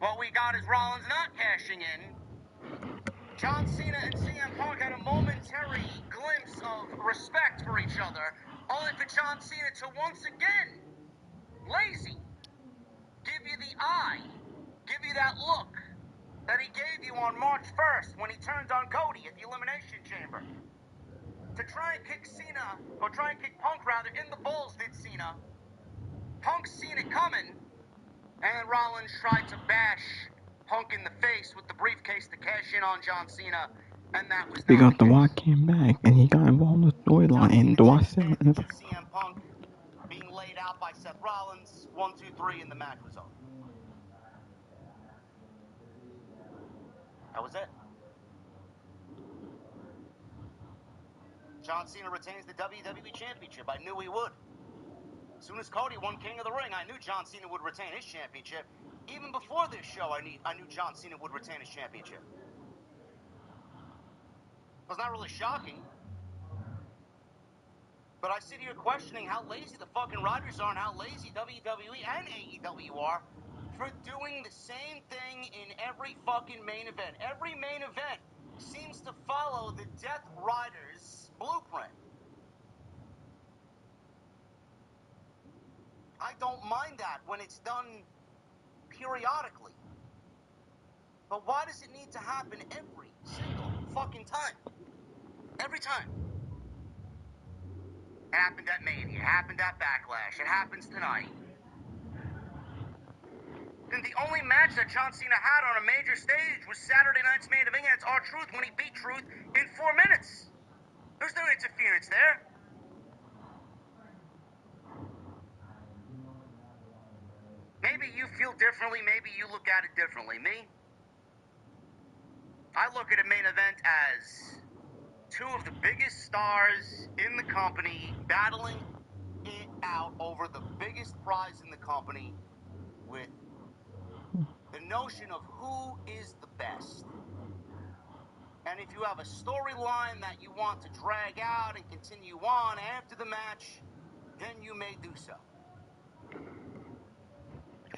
What we got is Rollins not cashing in. John Cena and CM Punk had a momentary glimpse of respect for each other, only for John Cena to once again, lazy, give you the eye, give you that look that he gave you on March 1st when he turned on Cody at the Elimination Chamber. To try and kick Cena, or try and kick Punk rather, in the balls did Cena. Punk seen it coming, and Rollins tried to bash Punk in the face with the briefcase to cash in on John Cena, and that was Because not The the Rock case. came back and he got involved in the storyline, and The Rock said it. CM Punk being laid out by Seth Rollins, 1, 2, 3, and the match was over. That was it. John Cena retains the WWE Championship. I knew he would. As soon as Cody won King of the Ring, I knew John Cena would retain his championship. Even before this show, I knew John Cena would retain his championship. It was not really shocking. But I sit here questioning how lazy the fucking writers are and how lazy WWE and AEW are for doing the same thing in every fucking main event. Every main event seems to follow the Death Riders blueprint. I don't mind that when it's done periodically. But why does it need to happen every single fucking time? Every time. It happened at Mania. It happened at Backlash. It happens tonight. And the only match that John Cena had on a major stage was Saturday night's main event against R-Truth when he beat Truth in 4 minutes. There's no interference there. Maybe you feel differently. Maybe you look at it differently. Me? I look at a main event as two of the biggest stars in the company battling it out over the biggest prize in the company with the notion of who is the best. And if you have a storyline that you want to drag out and continue on after the match, then you may do so.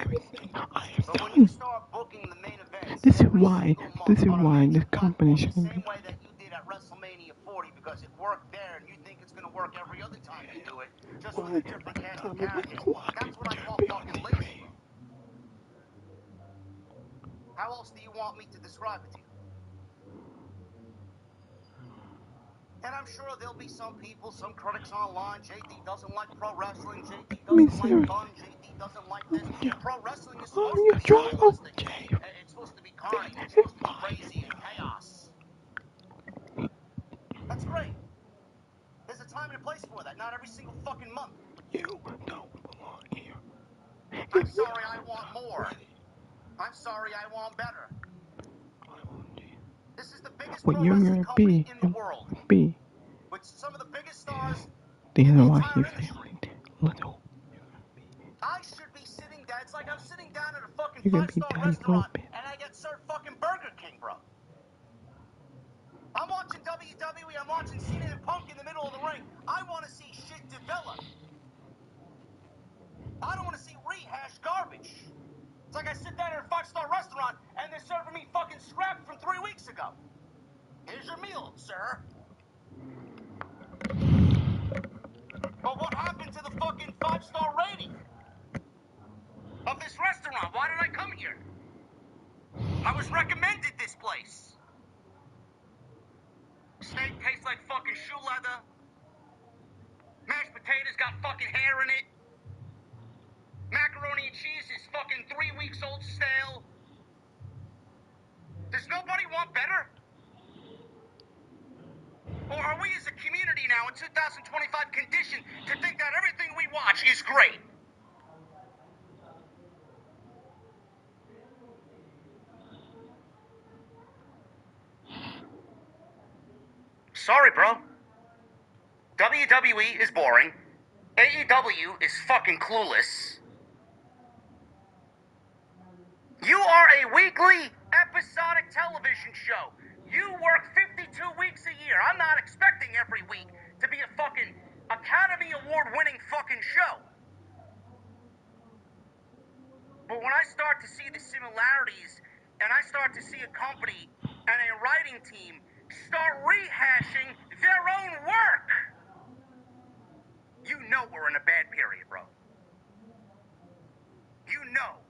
Everything I have But when done. you start booking the main events This is every why single month on a major this company platform, the shouldn't same be. way that you did at WrestleMania 40 because it worked there and you think it's going to work every other time you do it, just with a different cast of characters. That's what I call fucking lazy, bro. How else do you want me to describe it to you? And I'm sure there'll be some people, some critics online. JD doesn't like pro wrestling. JD doesn't like fun. JD doesn't like this. Pro wrestling is supposed to be stylistic. It's supposed to be carnage. It's supposed to be crazy and chaos. That's great. There's a time and a place for that. Not every single fucking month. You don't belong here. I'm sorry, I want more. I'm sorry, I want better. This is the biggest pro wrestling company in the world. With some of the biggest stars in the entire industry. I should be sitting down. It's like I'm sitting down at a fucking 5-star restaurant and I get served fucking Burger King, bro. I'm watching WWE. I'm watching Cena and Punk in the middle of the ring. I want to see shit develop. I don't want to see rehashed garbage. It's like I sit down at a 5-star restaurant and they're serving me fucking scraps from 3 weeks ago. Here's your meal, sir. But what happened to the fucking 5-star rating? restaurant. Why did I come here? I was recommended this place. Steak tastes like fucking shoe leather. Mashed potatoes got fucking hair in it. Macaroni and cheese is fucking 3 weeks old stale. Does nobody want better? Or are we as a community now in 2025 conditioned to think that everything we watch is great? Sorry, bro. WWE is boring. AEW is fucking clueless. You are a weekly, episodic television show. You work 52 weeks a year. I'm not expecting every week to be a fucking Academy Award-winning fucking show. But when I start to see the similarities, and I start to see a company and a writing team start rehashing their own work, you know we're in a bad period, bro. You know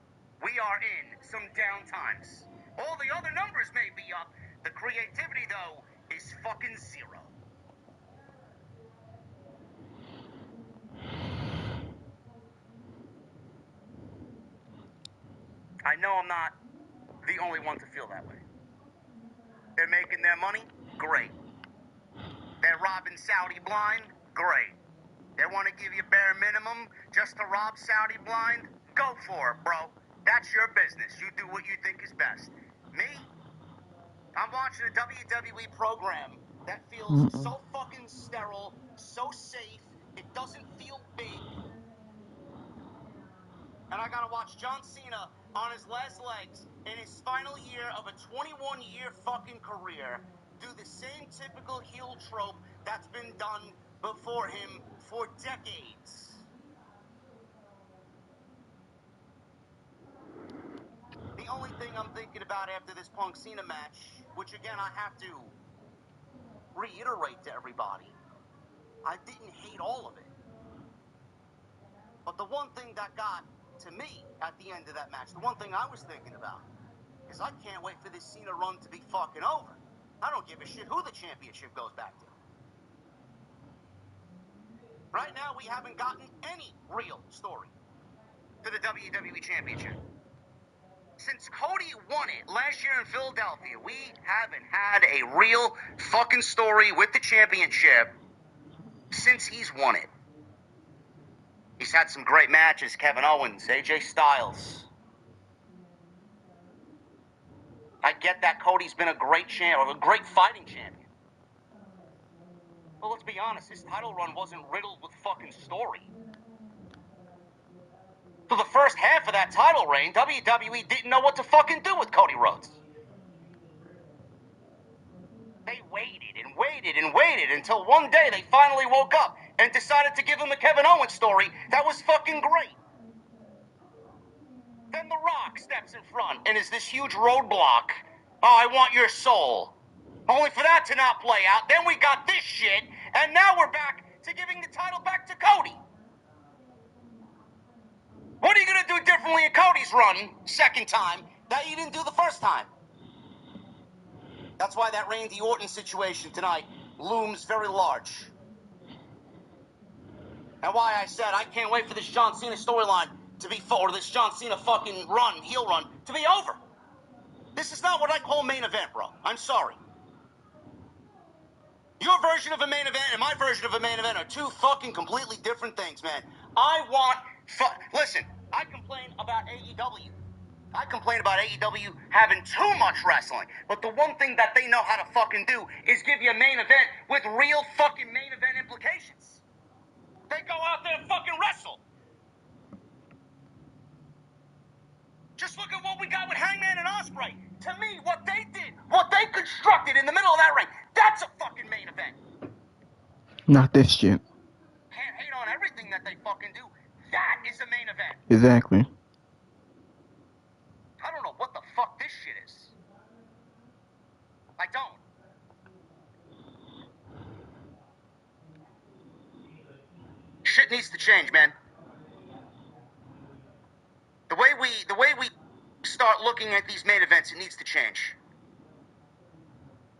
we are in some down times. All the other numbers may be up. The creativity, though, is fucking zero. I know I'm not the only one to feel that way. They're making their money? Great. They're robbing Saudi blind? Great. They want to give you bare minimum just to rob Saudi blind? Go for it, bro. That's your business. You do what you think is best. Me? I'm watching a WWE program that feels so fucking sterile, so safe, it doesn't feel big. And I gotta watch John Cena on his last legs in his final year of a 21-year fucking career do the same typical heel trope that's been done before him for decades. The only thing I'm thinking about after this Punk Cena match, which again I have to reiterate to everybody, I didn't hate all of it. But the one thing that got to me at the end of that match, the one thing I was thinking about, is I can't wait for this Cena run to be fucking over. I don't give a shit who the championship goes back to. Right now, we haven't gotten any real story to the WWE Championship. Since Cody won it last year in Philadelphia, we haven't had a real fucking story with the championship since he's won it. He's had some great matches, Kevin Owens, AJ Styles. I get that Cody's been a great a great fighting champion. But let's be honest, his title run wasn't riddled with fucking story. For the first half of that title reign, WWE didn't know what to fucking do with Cody Rhodes. They waited and waited and waited until one day they finally woke up and decided to give him a Kevin Owens story that was fucking great. Then The Rock steps in front and is this huge roadblock. Oh, I want your soul. Only for that to not play out. Then we got this shit, and now we're back to giving the title back to Cody. What are you going to do differently in Cody's run, second time, that you didn't do the first time? That's why that Randy Orton situation tonight looms very large. And why I said I can't wait for this John Cena storyline to be or this John Cena fucking run, heel run, to be over. This is not what I call main event, bro. I'm sorry. Your version of a main event and my version of a main event are two fucking completely different things, man. I want... Listen, I complain about AEW. I complain about AEW having too much wrestling. But the one thing that they know how to fucking do is give you a main event with real fucking main event implications. They go out there and fucking wrestle. Just look at what we got with Hangman and Ospreay. To me, what they did, what they constructed in the middle of that ring, that's a fucking main event. Not this shit. Can't hate on everything that they fucking do. That is a main event. Exactly. I don't know what the fuck this shit is. I don't. Shit needs to change, man. The way we we start looking at these main events, it needs to change.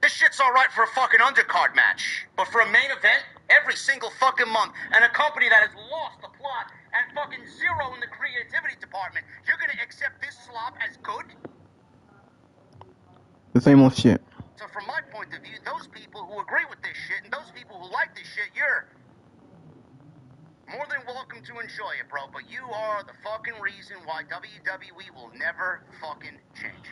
This shit's alright for a fucking undercard match, but for a main event, every single fucking month, and a company that has lost the plot and fucking zero in the creativity department, you're gonna accept this slop as good? The same old shit. So from my point of view, those people who agree with this shit and those people who like this shit, you're more than welcome to enjoy it, bro, but you are the fucking reason why WWE will never fucking change.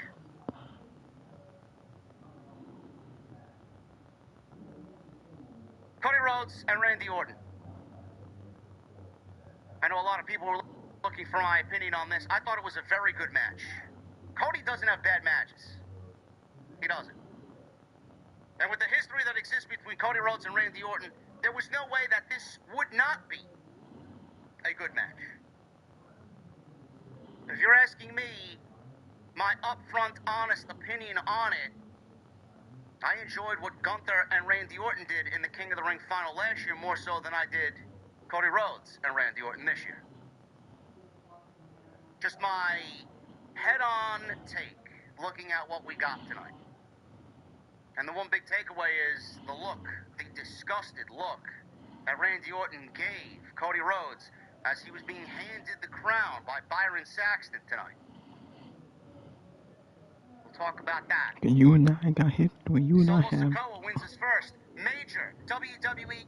Cody Rhodes and Randy Orton. I know a lot of people were looking for my opinion on this. I thought it was a very good match. Cody doesn't have bad matches. He doesn't. And with the history that exists between Cody Rhodes and Randy Orton, there was no way that this would not be a good match. If you're asking me my upfront, honest opinion on it, I enjoyed what Gunther and Randy Orton did in the King of the Ring final last year more so than I did Cody Rhodes and Randy Orton this year. Just my head-on take looking at what we got tonight. And the one big takeaway is the look, the disgusted look that Randy Orton gave Cody Rhodes as he was being handed the crown by Byron Saxton tonight. We'll talk about that. You and I got hit when you and I Solo have. Sikoa wins his first major WWE.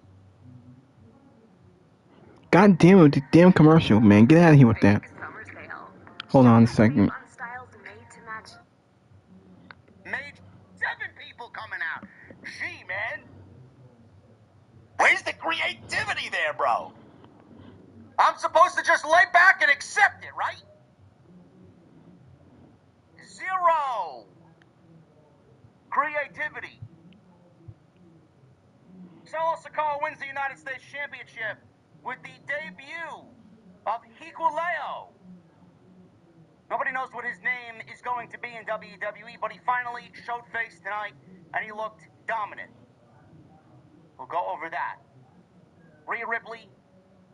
God damn it, the damn commercial, man. Get out of here with that. Hold on a second. Made 7 people coming out. Gee, man. Where's the creativity there, bro? I'm supposed to just lay back and accept it, right? 0 creativity. Solo Sikoa wins the United States Championship with the debut of Hikuleo. Nobody knows what his name is going to be in WWE, but he finally showed face tonight, and he looked dominant. We'll go over that. Rhea Ripley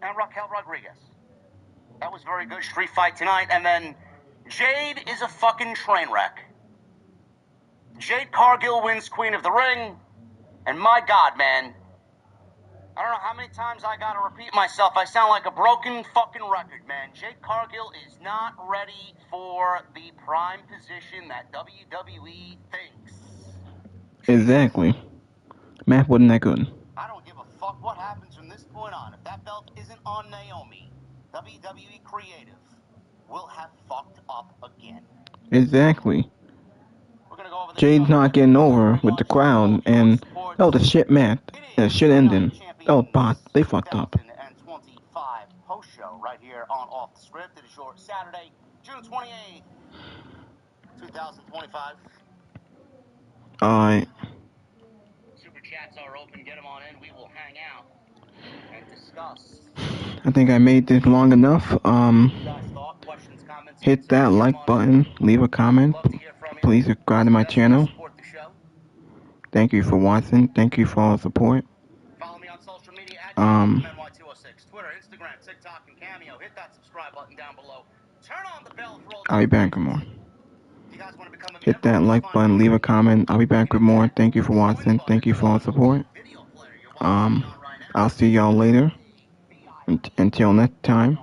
and Raquel Rodriguez. That was very good street fight tonight, and then Jade is a fucking train wreck. Jade Cargill wins Queen of the Ring, and my God, man, I don't know how many times I gotta repeat myself. I sound like a broken fucking record, man. Jade Cargill is not ready for the prime position that WWE thinks. Exactly. Math wasn't that good. I don't give a fuck what happens from this point on. If that belt isn't on Naomi, WWE Creative will have fucked up again. Exactly. We're gonna go over this Jade's not getting over with the crowd, and that was a shit match. And a shit ending. That was bot. They fucked up. 2025 post show right here on Off the Script. It is your Saturday, June 28th, 2025. Alright. Super chats are open. Get them on in. We will hang out and discuss. I think I made this long enough. Hit that like button. Leave a comment. Please subscribe to my channel. Thank you for watching. Thank you for all the support. Follow me on social media at NY206, Twitter, Instagram, TikTok, and Cameo. Hit that subscribe button down below. Turn on the bell for all. I'll be back with more. Hit that like button. Leave a comment. I'll be back with more. Thank you for watching. Thank you for all the support. I'll see y'all later. Until next time.